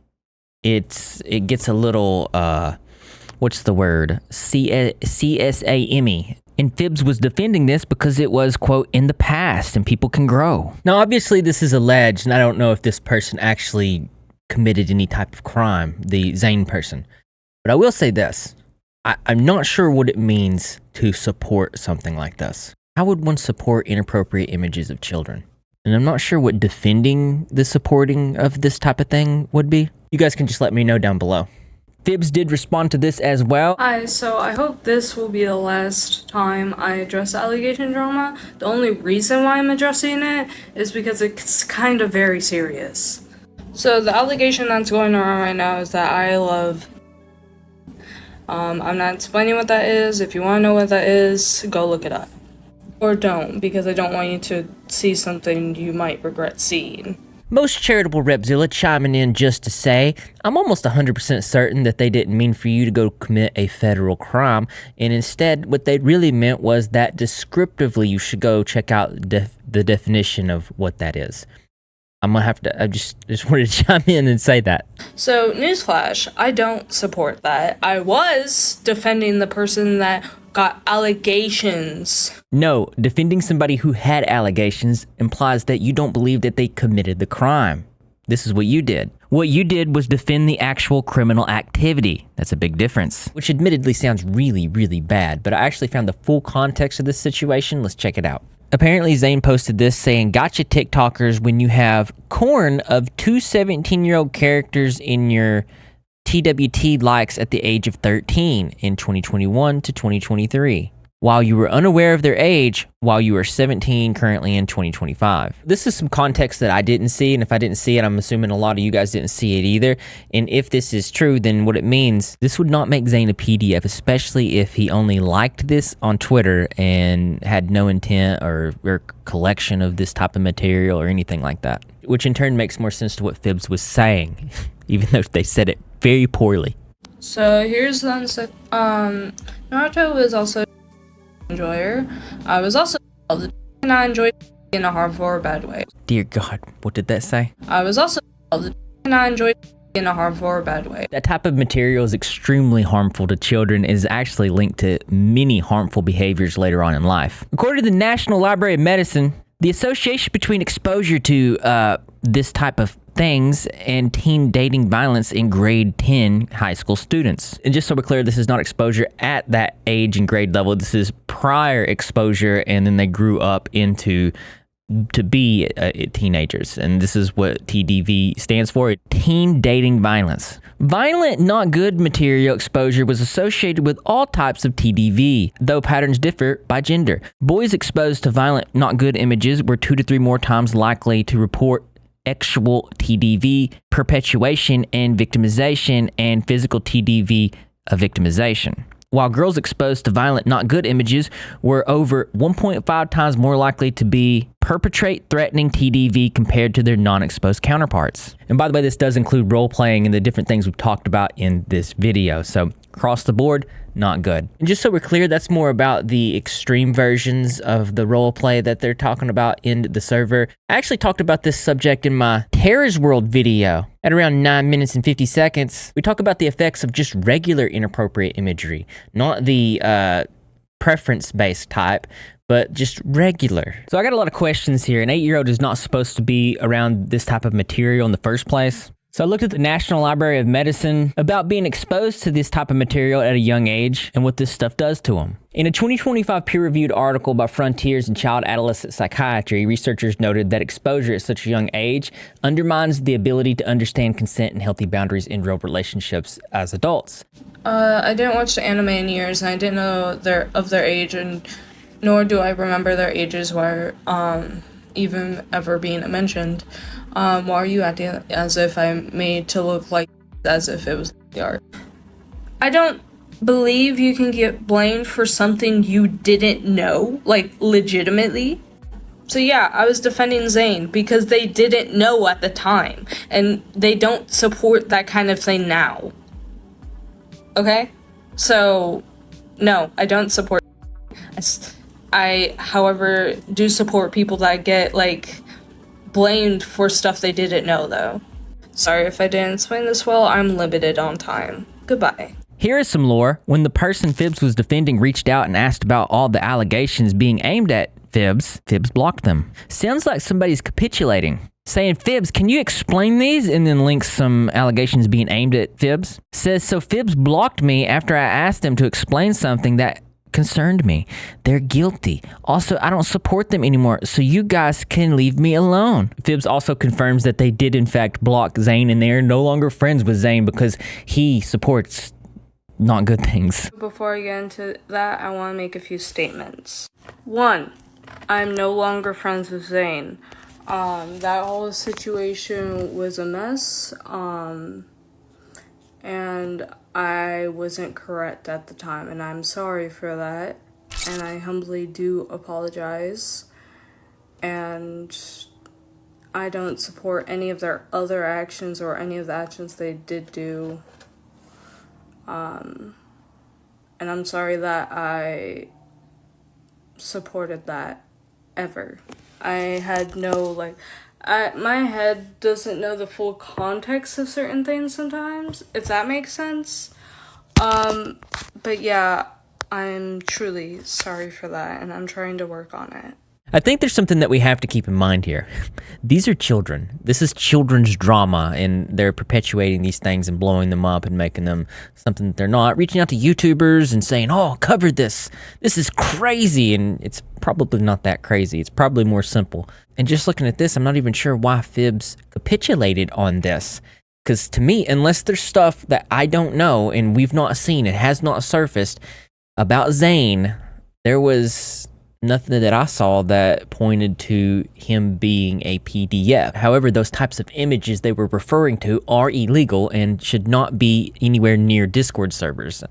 it gets a little, what's the word? CSAME. And Phibz was defending this because it was, quote, in the past and people can grow. Now, obviously this is alleged, and I don't know if this person actually committed any type of crime, the Zane person. But I will say this, I'm not sure what it means to support something like this. How would one support inappropriate images of children? And I'm not sure what defending the supporting of this type of thing would be. You guys can just let me know down below. Phibz did respond to this as well. Hi, so I hope this will be the last time I address allegation drama. The only reason why I'm addressing it is because it's kind of very serious. So the allegation that's going around right now is that I love. I'm not explaining what that is. If you want to know what that is, go look it up. Or don't, because I don't want you to see something you might regret seeing. Most charitable Repzilla chiming in just to say, I'm almost 100% certain that they didn't mean for you to go commit a federal crime, and instead what they really meant was that descriptively you should go check out the definition of what that is. I'm gonna have to, I just wanted to chime in and say that. So, newsflash, I don't support that. I was defending the person that got allegations. No, defending somebody who had allegations implies that you don't believe that they committed the crime. This is what you did. What you did was defend the actual criminal activity. That's a big difference. Which admittedly sounds really, really bad, but I actually found the full context of this situation. Let's check it out. Apparently, Zane posted this saying, "Gotcha TikTokers when you have corn of two 17-year-old characters in your TWT likes at the age of 13 in 2021 to 2023. While you were unaware of their age, while you were 17 currently in 2025. This is some context that I didn't see, and if I didn't see it, I'm assuming a lot of you guys didn't see it either. And if this is true, then what it means, this would not make Zane a PDF, especially if he only liked this on Twitter and had no intent or collection of this type of material or anything like that. Which in turn makes more sense to what Phibz was saying, even though they said it very poorly. So here's the Naruto was also enjoyer. I was also and I enjoyed in a harmful or bad way. Dear God, what did that say? I was also and I enjoyed in a harmful or bad way. That type of material is extremely harmful to children, is actually linked to many harmful behaviors later on in life. According to the National Library of Medicine, the association between exposure to this type of things and teen dating violence in grade 10 high school students. And just so we're clear, this is not exposure at that age and grade level. This is prior exposure, and then they grew up into to be teenagers. And this is what TDV stands for, teen dating violence. Violent, not good material exposure was associated with all types of TDV, though patterns differ by gender. Boys exposed to violent, not good images were 2 to 3 more times likely to report actual TDV, perpetuation and victimization, and physical TDV victimization. While girls exposed to violent, not good images were over 1.5 times more likely to be perpetrate threatening TDV compared to their non-exposed counterparts. And by the way, this does include role-playing and the different things we've talked about in this video. So across the board, not good. And just so we're clear, that's more about the extreme versions of the role play that they're talking about in the server. I actually talked about this subject in my Terror's World video at around 9 minutes and 50 seconds. We talk about the effects of just regular inappropriate imagery, not the preference-based type, but just regular. So I got a lot of questions here. An 8-year-old is not supposed to be around this type of material in the first place. So I looked at the National Library of Medicine about being exposed to this type of material at a young age and what this stuff does to them. In a 2025 peer-reviewed article by Frontiers in Child Adolescent Psychiatry, researchers noted that exposure at such a young age undermines the ability to understand consent and healthy boundaries in real relationships as adults. I didn't watch the anime in years, and I didn't know their age, and nor do I remember their ages were even ever being mentioned. Why are you acting as if I'm made to look like as if it was the art? I don't believe you can get blamed for something you didn't know, like legitimately. So yeah, I was defending Zane because they didn't know at the time, and they don't support that kind of thing now. Okay? So, no, I don't support. I, however, do support people that get, like, blamed for stuff they didn't know, though. Sorry if I didn't explain this well, I'm limited on time. Goodbye. Here is some lore. When the person Phibz was defending reached out and asked about all the allegations being aimed at Phibz blocked them. Sounds like somebody's capitulating. Saying, Phibz, can you explain these? And then links some allegations being aimed at Phibz. Says, so Phibz blocked me after I asked them to explain something that concerned me. They're guilty. Also, I don't support them anymore, so you guys can leave me alone. Phibz also confirms that they did in fact block Zane, and they're no longer friends with Zane because he supports not good things. Before I get into that, I want to make a few statements. 1, I'm no longer friends with Zane. That whole situation was a mess, and I wasn't correct at the time, and I'm sorry for that, and I humbly do apologize, and I don't support any of their other actions or any of the actions they did do, and I'm sorry that I supported that, ever. I had no, my head doesn't know the full context of certain things sometimes, if that makes sense. But yeah, I'm truly sorry for that, and I'm trying to work on it. I think there's something that we have to keep in mind here. These are children. This is children's drama, and they're perpetuating these things and blowing them up and making them something that they're not. Reaching out to YouTubers and saying, oh, cover this. This is crazy. And it's probably not that crazy. It's probably more simple. And just looking at this, I'm not even sure why Phibz capitulated on this. Because to me, unless there's stuff that I don't know and we've not seen, it has not surfaced about Zane, there was nothing that I saw that pointed to him being a PDF. However, those types of images they were referring to are illegal and should not be anywhere near Discord servers.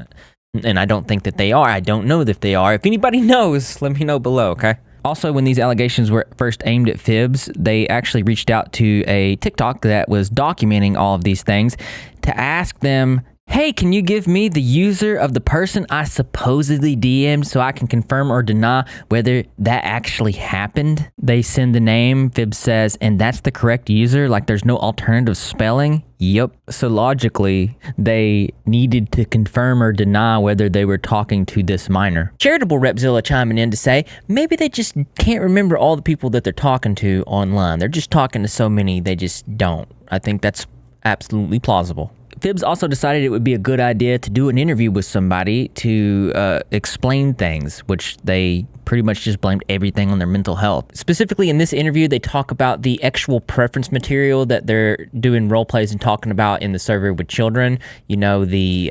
And I don't think that they are. I don't know if they are. If anybody knows, let me know below, okay? Also, when these allegations were first aimed at Phibz, they actually reached out to a TikTok that was documenting all of these things to ask them, hey, can you give me the user of the person I supposedly DM'd so I can confirm or deny whether that actually happened? They send the name, Phibz says, and that's the correct user? Like there's no alternative spelling? Yep. So logically, they needed to confirm or deny whether they were talking to this minor. Charitable Repzilla chiming in to say, maybe they just can't remember all the people that they're talking to online. They're just talking to so many, they just don't. I think that's absolutely plausible. Phibz also decided it would be a good idea to do an interview with somebody to explain things, which they pretty much just blamed everything on their mental health. Specifically in this interview, they talk about the actual preference material that they're doing role plays and talking about in the server with children. You know, the,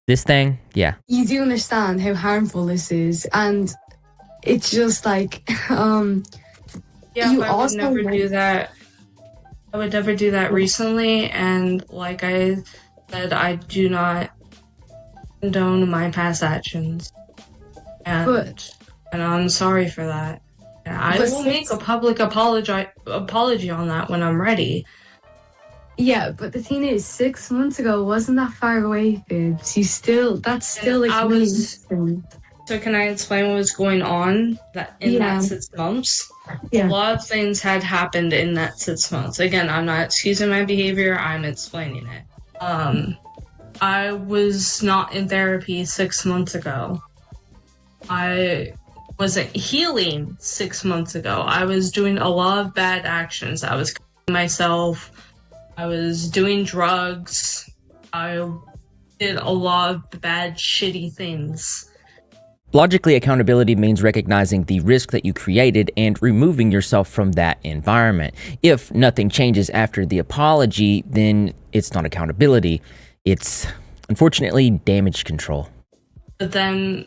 this thing? Yeah. You do understand how harmful this is, and it's just like, Yeah, you but I would also never do that. I would never do that recently, and like I said, I do not condone my past actions. And I'm sorry for that. I But will make a public apology on that when I'm ready. Yeah, but the thing is, 6 months ago wasn't that far away, Phibz. That's still like I really was. recent. So can I explain what was going on in that 6 months? Yeah. A lot of things had happened in that 6 months. Again, I'm not excusing my behavior. I'm explaining it. I was not in therapy 6 months ago. I wasn't healing 6 months ago. I was doing a lot of bad actions. I was cutting myself. I was doing drugs. I did a lot of bad, shitty things. Logically, accountability means recognizing the risk that you created and removing yourself from that environment. If nothing changes after the apology, then it's not accountability. It's, unfortunately, damage control. But then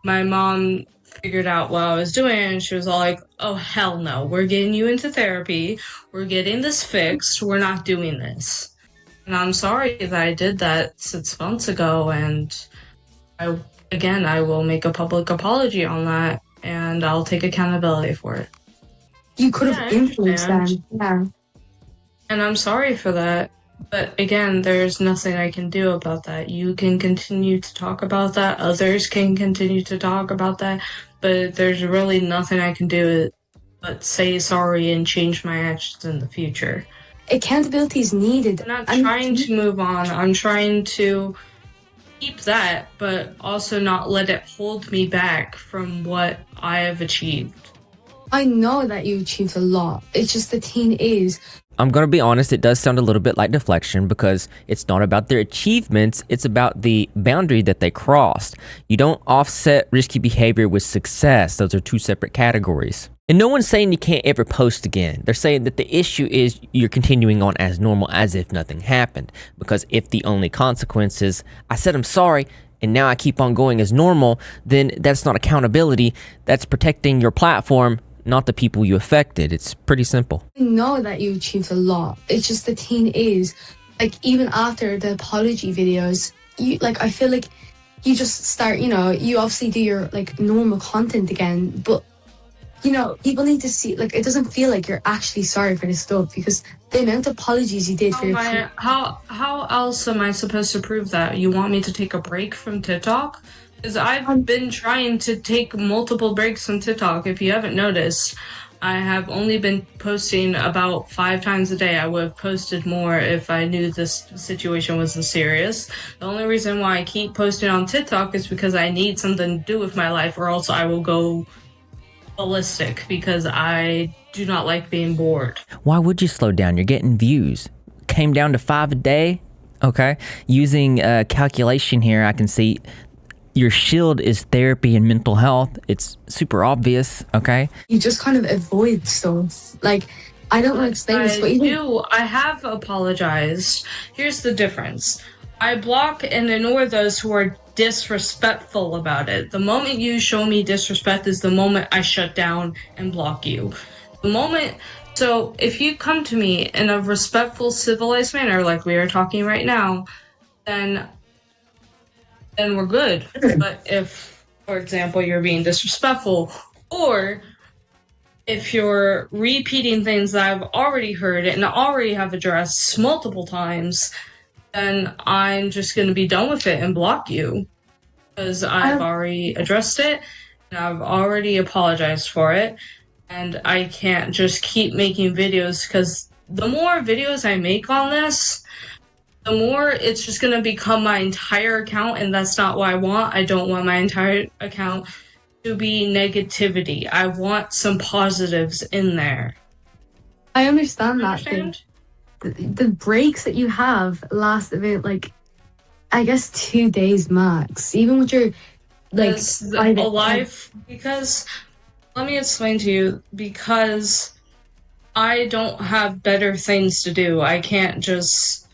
my mom figured out what I was doing, and she was all like, oh, hell no. We're getting you into therapy. We're getting this fixed. We're not doing this. And I'm sorry that I did that 6 months ago, and I will make a public apology on that, and I'll take accountability for it. You could have influenced them. Yeah. And I'm sorry for that. But again, there's nothing I can do about that. You can continue to talk about that. Others can continue to talk about that. But there's really nothing I can do but say sorry and change my actions in the future. Accountability is needed. I'm not trying to move on. I'm trying to keep that, but also not let it hold me back from what I have achieved. I know that you achieved a lot. It's just the thing is, I'm going to be honest, it does sound a little bit like deflection because it's not about their achievements, it's about the boundary that they crossed. You don't offset risky behavior with success. Those are two separate categories. And no one's saying you can't ever post again. They're saying that the issue is you're continuing on as normal as if nothing happened. Because if the only consequence is, I said I'm sorry, and now I keep on going as normal, then that's not accountability. That's protecting your platform, not the people you affected. It's pretty simple. I know that you achieved a lot. It's just the thing is, like, even after the apology videos, I feel like you just start, you obviously do your, normal content again, but people need to see, it doesn't feel like you're actually sorry for this stuff because the amount of apologies you did for your... How else am I supposed to prove that? You want me to take a break from TikTok? Because I've been trying to take multiple breaks from TikTok. If you haven't noticed, I have only been posting about 5 times a day. I would have posted more if I knew this situation wasn't serious. The only reason why I keep posting on TikTok is because I need something to do with my life, or else I will go ballistic because I do not like being bored. Why would you slow down? You're getting views. Came down to 5 a day. Okay. Using calculation here, I can see your shield is therapy and mental health. It's super obvious. Okay. You just kind of avoid stuff. I don't want to explain this, but I have apologized. Here's the difference. I block and ignore those who are disrespectful about it. The moment you show me disrespect is the moment I shut down and block you. So if you come to me in a respectful, civilized manner, like we are talking right now, then we're good. But if, for example, you're being disrespectful, or if you're repeating things that I've already heard and already have addressed multiple times, then I'm just going to be done with it and block you. Because I've already addressed it, and I've already apologized for it, and I can't just keep making videos, because the more videos I make on this, the more it's just going to become my entire account, and that's not what I want. I don't want my entire account to be negativity. I want some positives in there. I understand that thing. The breaks that you have last about, I guess 2 days max. Even with your, because let me explain to you, because I don't have better things to do. I can't just,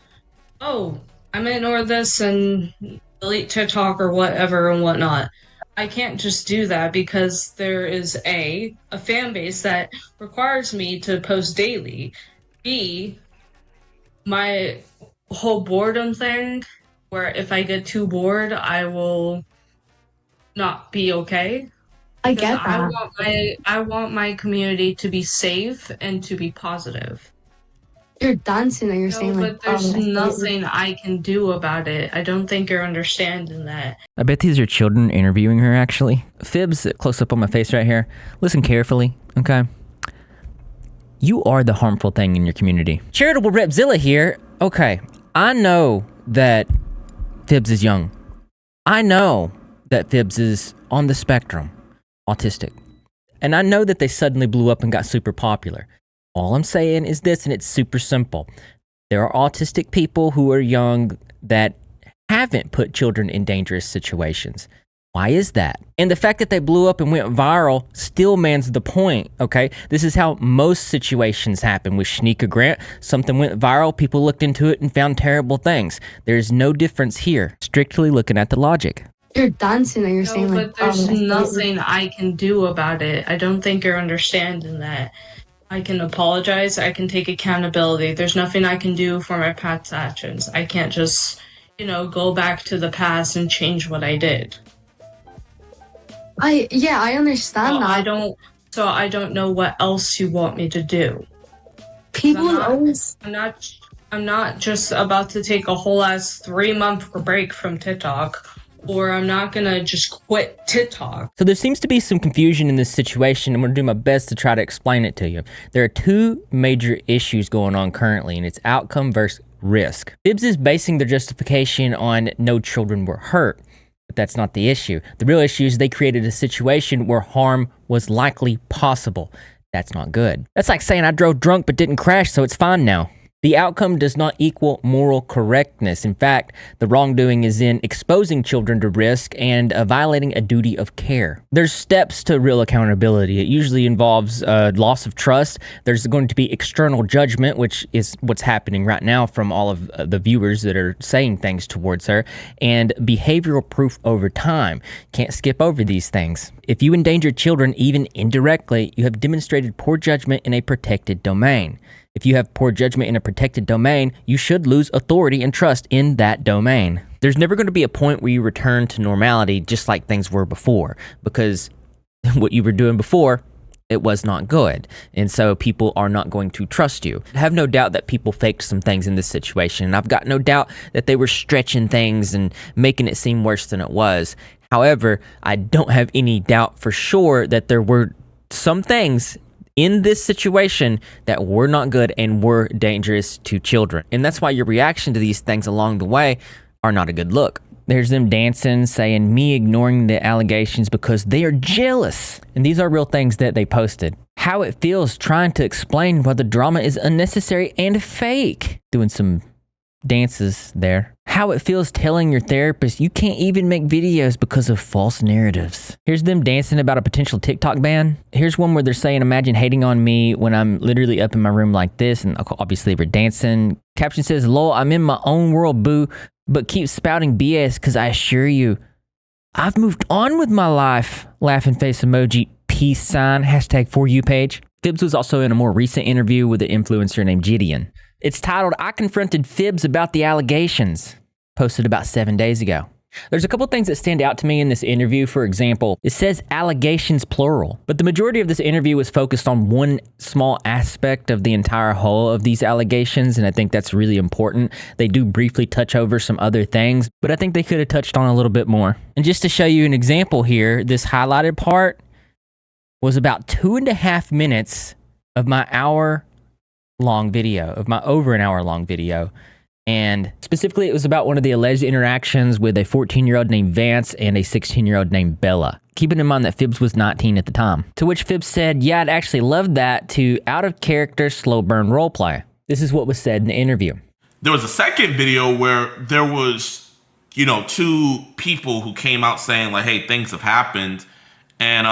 I'm gonna ignore this and delete TikTok or whatever and whatnot. I can't just do that because there is a fan base that requires me to post daily. B, my whole boredom thing, where if I get too bored, I will not be okay. I get I want my community to be safe and to be positive. You're dancing and you're No, saying like, but there's oh, nothing I can do about it. I don't think you're understanding that. I bet these are children interviewing her, actually. Phibz, close up on my face right here. Listen carefully, okay? You are the harmful thing in your community. Charitable Repzilla here. Okay, I know that Phibz is young. I know that Phibz is on the spectrum, autistic. And I know that they suddenly blew up and got super popular. All I'm saying is this, and it's super simple. There are autistic people who are young that haven't put children in dangerous situations. Why is that? And the fact that they blew up and went viral still mans the point, okay? This is how most situations happen. With Shnika Grant, something went viral, people looked into it and found terrible things. There's no difference here. Strictly looking at the logic. you're dancing and you're No, saying like, but there's oh, nothing I can do about it. I don't think you're understanding that. I can apologize. I can take accountability. There's nothing I can do for my past actions. I can't just, go back to the past and change what I did. I understand that. I don't know what else you want me to do. People always. I'm not just about to take a whole ass 3-month break from TikTok, or I'm not gonna just quit TikTok. So there seems to be some confusion in this situation. I'm gonna do my best to try to explain it to you. There are two major issues going on currently, and it's outcome versus risk. Phibz is basing their justification on no children were hurt, but that's not the issue. The real issue is they created a situation where harm was likely possible. That's not good. That's like saying I drove drunk but didn't crash, so it's fine now. The outcome does not equal moral correctness. In fact, the wrongdoing is in exposing children to risk and violating a duty of care. There's steps to real accountability. It usually involves loss of trust. There's going to be external judgment, which is what's happening right now from all of the viewers that are saying things towards her, and behavioral proof over time. Can't skip over these things. If you endanger children, even indirectly, you have demonstrated poor judgment in a protected domain. If you have poor judgment in a protected domain, you should lose authority and trust in that domain. There's never going to be a point where you return to normality just like things were before, because what you were doing before, it was not good. And so people are not going to trust you. I have no doubt that people faked some things in this situation. And I've got no doubt that they were stretching things and making it seem worse than it was. However, I don't have any doubt for sure that there were some things in this situation that were not good and were dangerous to children. And that's why your reaction to these things along the way are not a good look. There's them dancing, saying me ignoring the allegations because they are jealous. And these are real things that they posted. How it feels trying to explain why the drama is unnecessary and fake. Doing some dances there. How it feels telling your therapist you can't even make videos because of false narratives. Here's them dancing about a potential TikTok ban. Here's one where they're saying, imagine hating on me when I'm literally up in my room like this, and obviously we're dancing. Caption says, lol, I'm in my own world, boo, but keep spouting BS because I assure you, I've moved on with my life. Laughing face emoji, peace sign, hashtag for you page. Phibz was also in a more recent interview with an influencer named Gideon. It's titled, I confronted Phibz about the allegations, posted about 7 days ago. There's a couple things that stand out to me in this interview. For example, it says allegations plural, but the majority of this interview was focused on one small aspect of the entire whole of these allegations, and I think that's really important. They do briefly touch over some other things, but I think they could have touched on a little bit more. And just to show you an example here, this highlighted part was about 2.5 minutes of my over an hour long video. And specifically, it was about one of the alleged interactions with a 14-year-old named Vance and a 16-year-old named Bella. Keeping in mind that Phibz was 19 at the time. To which Phibz said, yeah, I'd actually love that to out-of-character slow burn roleplay. This is what was said in the interview. There was a second video where there was, two people who came out saying like, hey, things have happened. And,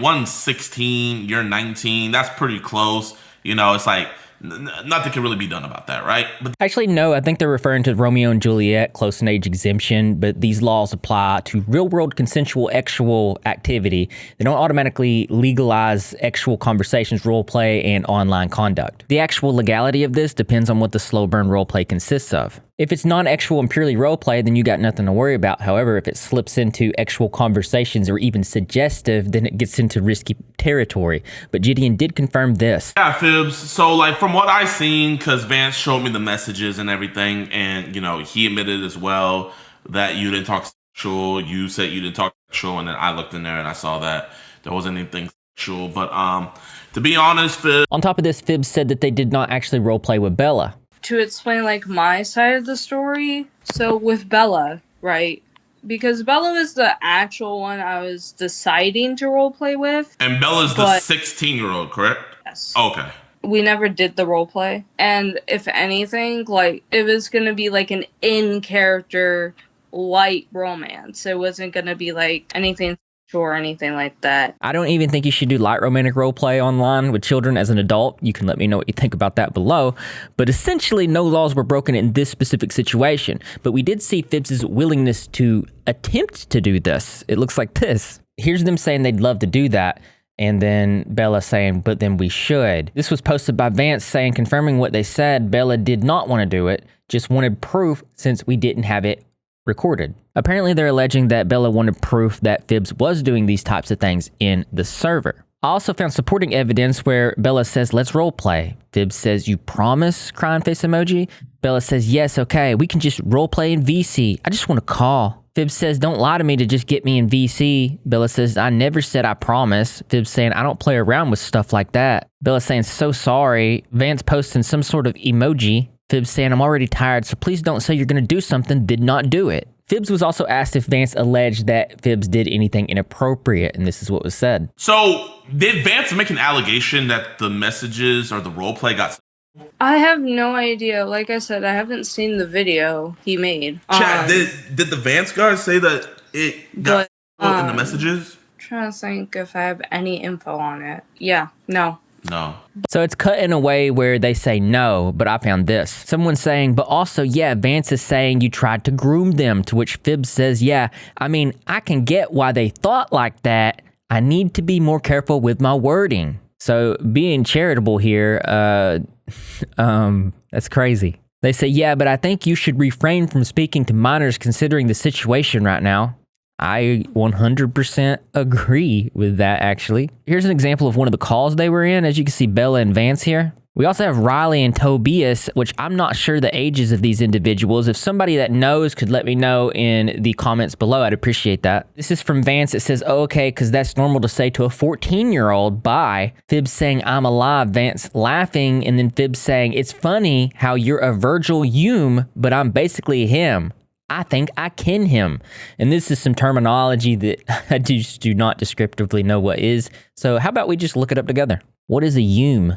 one's 16, you're 19. That's pretty close. It's like nothing can really be done about that, right? But actually, no, I think they're referring to Romeo and Juliet, close in age exemption, but these laws apply to real-world consensual actual activity. They don't automatically legalize actual conversations, role play, and online conduct. The actual legality of this depends on what the slow burn role play consists of. If it's non-actual and purely roleplay, then you got nothing to worry about. However, if it slips into actual conversations or even suggestive, then it gets into risky territory. But Gideon did confirm this. Yeah, Phibz. So, like, from what I seen, because Vance showed me the messages and everything, and, you know, he admitted as well that you didn't talk sexual. You said you didn't talk sexual, and then I looked in there and I saw that there wasn't anything sexual. But, to be honest, Phibz. On top of this, Phibz said that they did not actually roleplay with Bella. To explain, like, my side of the story, so with Bella, right? Because Bella was the actual one I was deciding to roleplay with. And Bella's the 16-year-old, correct? Yes. Okay. We never did the roleplay. And if anything, like, it was going to be, like, an in-character light romance. It wasn't going to be, like, anything or anything like that. I don't even think you should do light romantic roleplay online with children as an adult. You can let me know what you think about that below. But essentially, no laws were broken in this specific situation. But we did see Phibz's willingness to attempt to do this. It looks like this. Here's them saying they'd love to do that. And then Bella saying, but then we should. This was posted by Vance saying, confirming what they said, Bella did not want to do it, just wanted proof since we didn't have it recorded. Apparently, they're alleging that Bella wanted proof that Phibz was doing these types of things in the server. I also found supporting evidence where Bella says, let's roleplay. Phibz says, you promise? Crying face emoji. Bella says, yes, okay, we can just roleplay in VC. I just want to call. Phibz says, don't lie to me to just get me in VC. Bella says, I never said I promise. Phibz saying, I don't play around with stuff like that. Bella saying, so sorry. Vance posting some sort of emoji. Phibz saying, I'm already tired, so please don't say you're going to do something, did not do it. Phibz was also asked if Vance alleged that Phibz did anything inappropriate, and this is what was said. So, did Vance make an allegation that the messages or the roleplay got... I have no idea. Like I said, I haven't seen the video he made. Chat, did the Vance guys say that it got in the messages? I'm trying to think if I have any info on it. Yeah, no. No. So it's cut in a way where they say no, but I found this. Someone saying, but also, yeah, Vance is saying you tried to groom them, to which Phibz says, yeah, I mean, I can get why they thought like that. I need to be more careful with my wording. So being charitable here, that's crazy. They say, yeah, but I think you should refrain from speaking to minors considering the situation right now. I 100% agree with that, actually. Here's an example of one of the calls they were in. As you can see, Bella and Vance here. We also have Riley and Tobias, which I'm not sure the ages of these individuals. If somebody that knows could let me know in the comments below, I'd appreciate that. This is from Vance. It says, oh, okay, because that's normal to say to a 14-year-old. Bye. Phibz saying, I'm alive. Vance laughing, and then Phibz saying, it's funny how you're a Virgil Hume, but I'm basically him. I think I ken him. And this is some terminology that I just do not descriptively know what is. So how about we just look it up together? What is a Hume?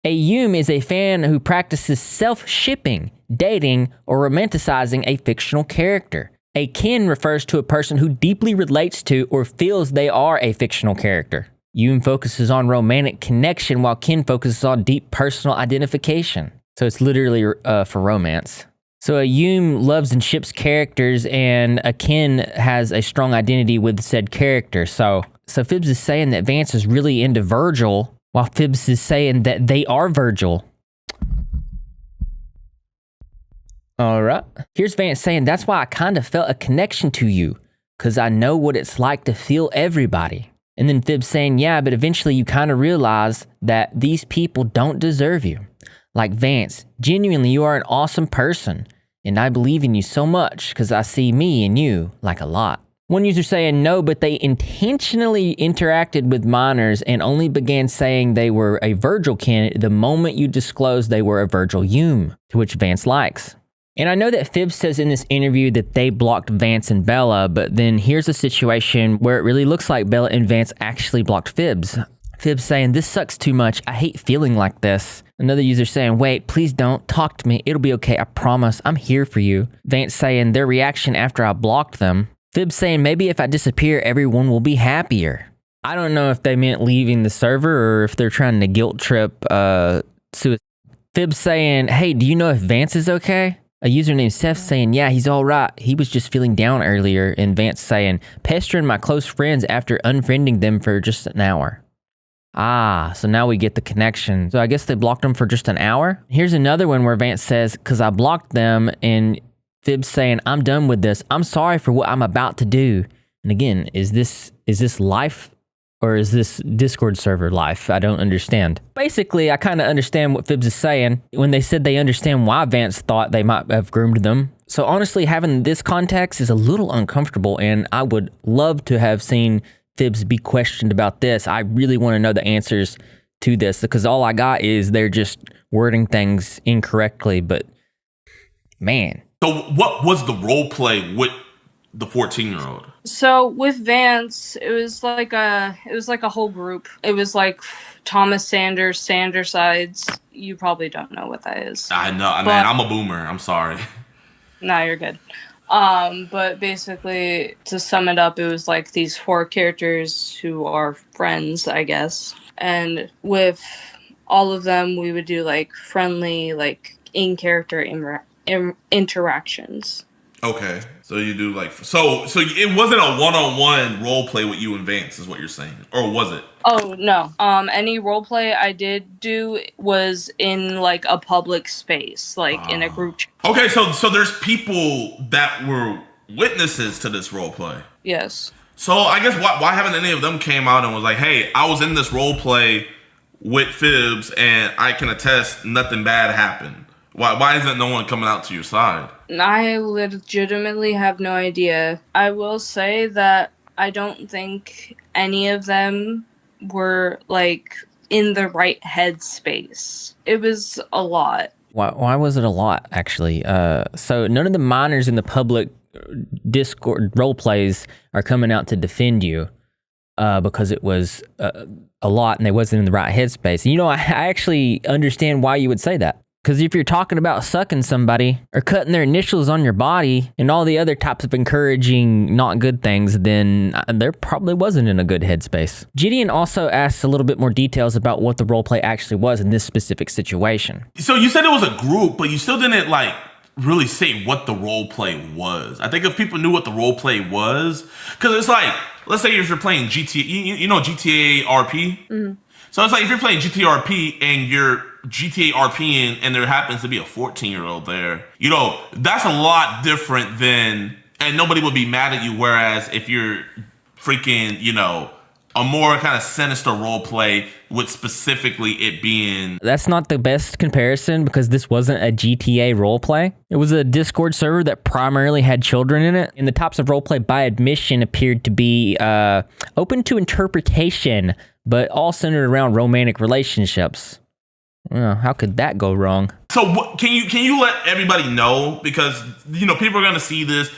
A Hume is a fan who practices self-shipping, dating, or romanticizing a fictional character. A kin refers to a person who deeply relates to or feels they are a fictional character. Hume focuses on romantic connection while kin focuses on deep personal identification. So it's literally for romance. So a Hume loves and ships characters, and a kin has a strong identity with said character. So Phibz is saying that Vance is really into Virgil, while Phibz is saying that they are Virgil. All right. Here's Vance saying, that's why I kind of felt a connection to you, because I know what it's like to feel everybody. And then Phibz saying, yeah, but eventually you kind of realize that these people don't deserve you. Like Vance, genuinely, you are an awesome person, and I believe in you so much because I see me and you like a lot. One user saying no, but they intentionally interacted with minors and only began saying they were a Virgil candidate the moment you disclosed they were a Virgil Hume, to which Vance likes. And I know that Phibz says in this interview that they blocked Vance and Bella, but then here's a situation where it really looks like Bella and Vance actually blocked Phibz. Phibz saying, this sucks too much. I hate feeling like this. Another user saying, wait, please don't talk to me. It'll be okay. I promise. I'm here for you. Vance saying their reaction after I blocked them. Phibz saying, maybe if I disappear, everyone will be happier. I don't know if they meant leaving the server or if they're trying to guilt trip suicide. Phibz saying, hey, do you know if Vance is okay? A user named Seth saying, yeah, he's all right. He was just feeling down earlier. And Vance saying, pestering my close friends after unfriending them for just an hour. Ah, so now we get the connection. So I guess they blocked him for just an hour. Here's another one where Vance says, "Cause I blocked them," and Phibz saying, "I'm done with this. I'm sorry for what I'm about to do." And again, is this life or is this Discord server life? I don't understand. Basically, I kind of understand what Phibz is saying when they said they understand why Vance thought they might have groomed them. So honestly, having this context is a little uncomfortable, and I would love to have seen Phibz be questioned about this. I really want to know the answers to this because all I got is they're just wording things incorrectly, but man. So what was the role play with the 14-year-old? So with Vance, it was like a whole group. It was like Thomas Sanders, Sandersides. You probably don't know what that is. I know, man. I'm a boomer. I'm sorry. No, you're good. But basically, to sum it up, it was like these 4 characters who are friends, I guess. And with all of them, we would do like friendly, like in-character interactions. Okay, so you do like so it wasn't a one-on-one role play with you and Vance, is what you're saying, or was it? Oh no. Any role play I did do was in like a public space, like in a group chat. Okay, so there's people that were witnesses to this role play. Yes. So I guess why haven't any of them came out and was like, "Hey, I was in this role play with Phibz, and I can attest nothing bad happened." Why isn't no one coming out to your side? I legitimately have no idea. I will say that I don't think any of them were like in the right headspace. It was a lot. Why was it a lot, actually? So none of the minors in the public Discord role plays are coming out to defend you because it was a lot and they wasn't in the right headspace. And, I actually understand why you would say that. Because if you're talking about sucking somebody or cutting their initials on your body and all the other types of encouraging not good things, then there probably wasn't in a good headspace. Gideon also asked a little bit more details about what the roleplay actually was in this specific situation. So you said it was a group, but you still didn't like really say what the role play was. I think if people knew what the role play was, because it's like, let's say if you're playing GTA, you know GTA RP? Mm-hmm. So it's like if you're playing GTA RP and you're GTA RPing and there happens to be a 14-year-old there, that's a lot different than, and nobody would be mad at you. Whereas if you're freaking, a more kind of sinister role play with specifically it being... That's not the best comparison because this wasn't a GTA role play. It was a Discord server that primarily had children in it. And the types of role play by admission appeared to be open to interpretation, but all centered around romantic relationships. Well, how could that go wrong? So can you let everybody know? Because, people are going to see this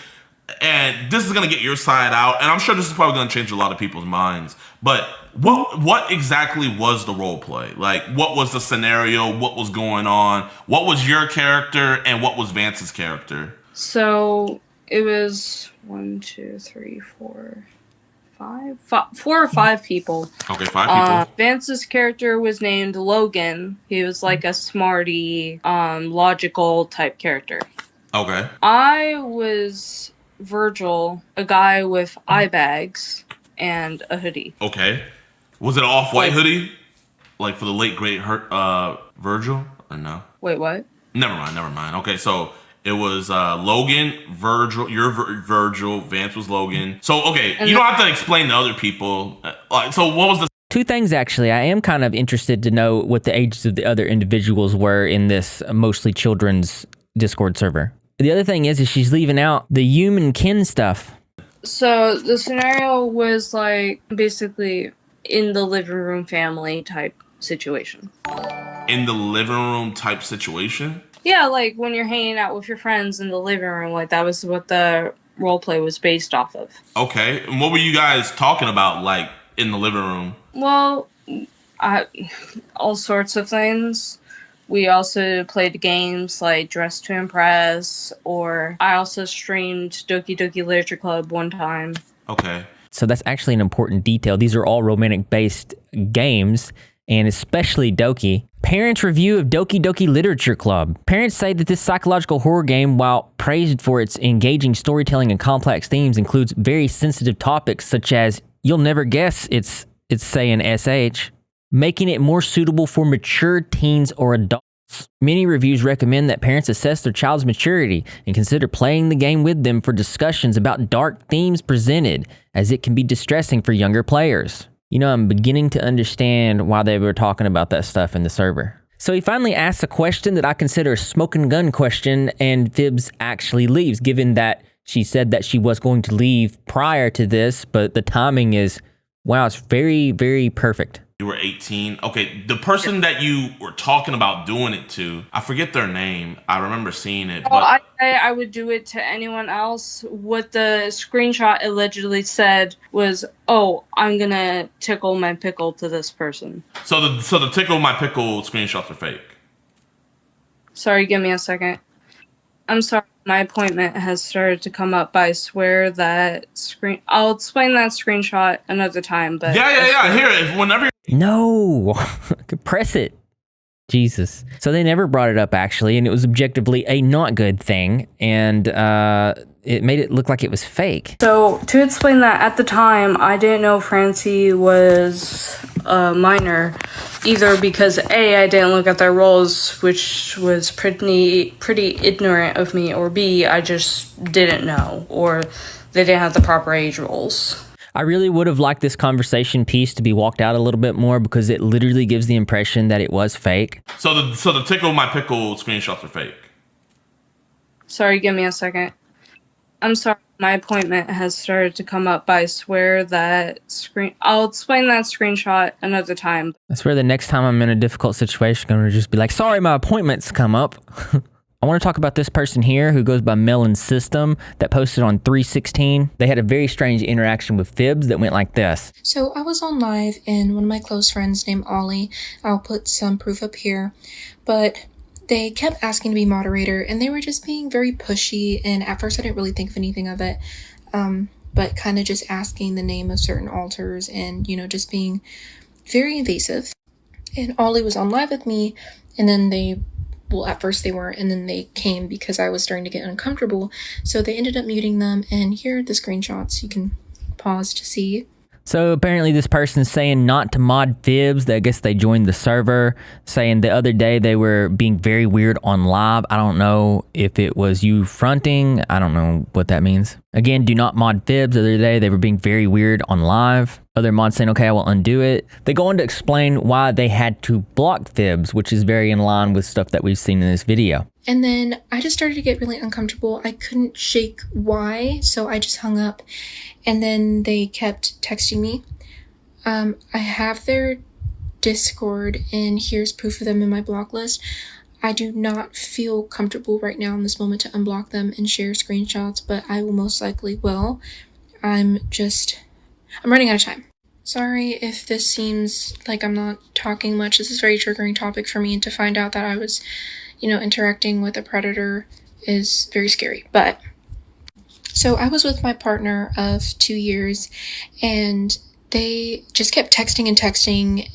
and this is going to get your side out. And I'm sure this is probably going to change a lot of people's minds. But what exactly was the role play? Like, what was the scenario? What was going on? What was your character and what was Vance's character? So it was 4 or 5 people. Okay, 5 people. Vance's character was named Logan. He was like a smarty, logical type character. Okay. I was Virgil, a guy with eye bags and a hoodie. Okay. Was it an off-white hoodie? Like for the late great Virgil? Or no? Wait, what? Never mind. Okay, so it was Logan, Virgil, you're Virgil, Vance was Logan. So, okay, you don't have to explain to other people. So what was the... 2 things, actually. I am kind of interested to know what the ages of the other individuals were in this mostly children's Discord server. The other thing is she's leaving out the human kin stuff. So the scenario was like basically in the living room family type situation. In the living room type situation? Yeah, like when you're hanging out with your friends in the living room, like that was what the roleplay was based off of. Okay, and what were you guys talking about, like, in the living room? Well, all sorts of things. We also played games like Dress to Impress, or I also streamed Doki Doki Literature Club one time. Okay. So that's actually an important detail. These are all romantic-based games, and especially Doki. Parents' review of Doki Doki Literature Club. Parents say that this psychological horror game, while praised for its engaging storytelling and complex themes, includes very sensitive topics such as, you'll never guess it's saying SH. making it more suitable for mature teens or adults. Many reviews recommend that parents assess their child's maturity and consider playing the game with them for discussions about dark themes presented, as it can be distressing for younger players. You know, I'm beginning to understand why they were talking about that stuff in the server. So he finally asks a question that I consider a smoking gun question, and Phibz actually leaves, given that she said that she was going to leave prior to this, but the timing is, wow, it's very, very perfect. You were 18. Okay, the person that you were talking about doing it to, I forget their name. I remember seeing it. But I would do it to anyone else. What the screenshot allegedly said was, "Oh, I'm gonna tickle my pickle to this person." So the tickle my pickle screenshots are fake. Sorry, give me a second. I'm sorry. My appointment has started to come up, but I swear that I'll explain that screenshot another time. But Yeah. Here, whenever. No, press it. Jesus. So they never brought it up, actually, and it was objectively a not good thing, and it made it look like it was fake. So to explain that, at the time, I didn't know Francie was a minor, either because A, I didn't look at their roles, which was pretty ignorant of me, or B, I just didn't know, or they didn't have the proper age roles. I really would have liked this conversation piece to be walked out a little bit more, because it literally gives the impression that it was fake. So the tickle my pickle screenshots are fake. Sorry, give me a second. I'm sorry. My appointment has started to come up, but I swear that I'll explain that screenshot another time. I swear the next time I'm in a difficult situation, I'm going to just be like, sorry, my appointment's come up. I want to talk about this person here who goes by Melon System that posted on 3/16. They had a very strange interaction with Phibz that went like this. So I was on live and one of my close friends named Ollie, I'll put some proof up here, but they kept asking to be moderator and they were just being very pushy, and at first I didn't really think of anything of it, but kind of just asking the name of certain altars and, you know, just being very invasive. And Ollie was on live with me, and then at first they weren't, and then they came because I was starting to get uncomfortable, so they ended up muting them, and here are the screenshots. You can pause to see. So apparently this person's saying not to mod Phibz. I guess they joined the server, saying the other day they were being very weird on live. I don't know if it was you fronting. I don't know what that means. Again, do not mod Phibz. The other day they were being very weird on live. Other mods saying, okay, I will undo it. They go on to explain why they had to block Phibz, which is very in line with stuff that we've seen in this video. And then I just started to get really uncomfortable. I couldn't shake why, so I just hung up. And then they kept texting me. I have their Discord, and here's proof of them in my block list. I do not feel comfortable right now in this moment to unblock them and share screenshots, but I will most likely will. I'm running out of time. Sorry if this seems like I'm not talking much. This is a very triggering topic for me, and to find out that I was, interacting with a predator is very scary. But so I was with my partner of 2 years, and they just kept texting,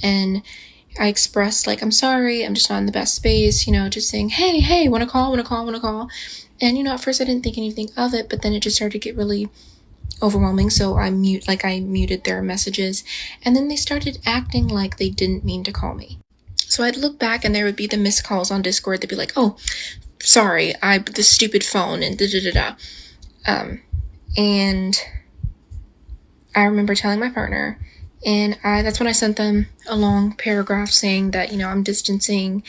and I expressed, like, I'm sorry, I'm just not in the best space, just saying, hey, wanna call? And, at first I didn't think anything of it, but then it just started to get really overwhelming, so I muted their messages, and then they started acting like they didn't mean to call me. So I'd look back, and there would be the missed calls on Discord. They'd be like, oh, sorry, the stupid phone, and da-da-da-da. And I remember telling my partner, and that's when I sent them a long paragraph saying that, I'm distancing,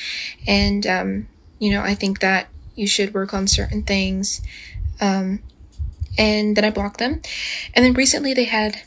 and, I think that you should work on certain things, and then I blocked them. And then recently they had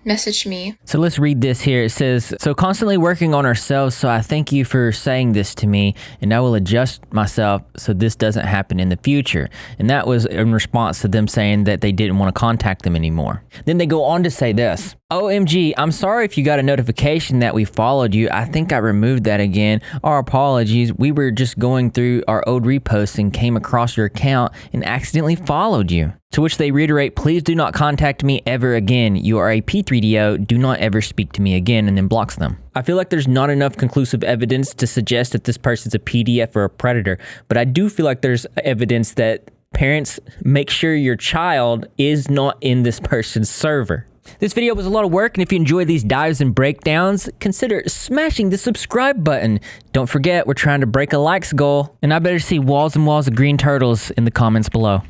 messaged me. So let's read this here. It says, so constantly working on ourselves, so I thank you for saying this to me, and I will adjust myself so this doesn't happen in the future. And that was in response to them saying that they didn't want to contact them anymore. Then they go on to say this. OMG, I'm sorry if you got a notification that we followed you. I think I removed that again. Our apologies. We were just going through our old reposts and came across your account and accidentally followed you. To which they reiterate, please do not contact me ever again. You are a P3DO. Do not ever speak to me again, and then blocks them. I feel like there's not enough conclusive evidence to suggest that this person's a PDF or a predator, but I do feel like there's evidence that parents make sure your child is not in this person's server. This video was a lot of work, and if you enjoy these dives and breakdowns, consider smashing the subscribe button. Don't forget, we're trying to break a likes goal, and I better see walls and walls of green turtles in the comments below.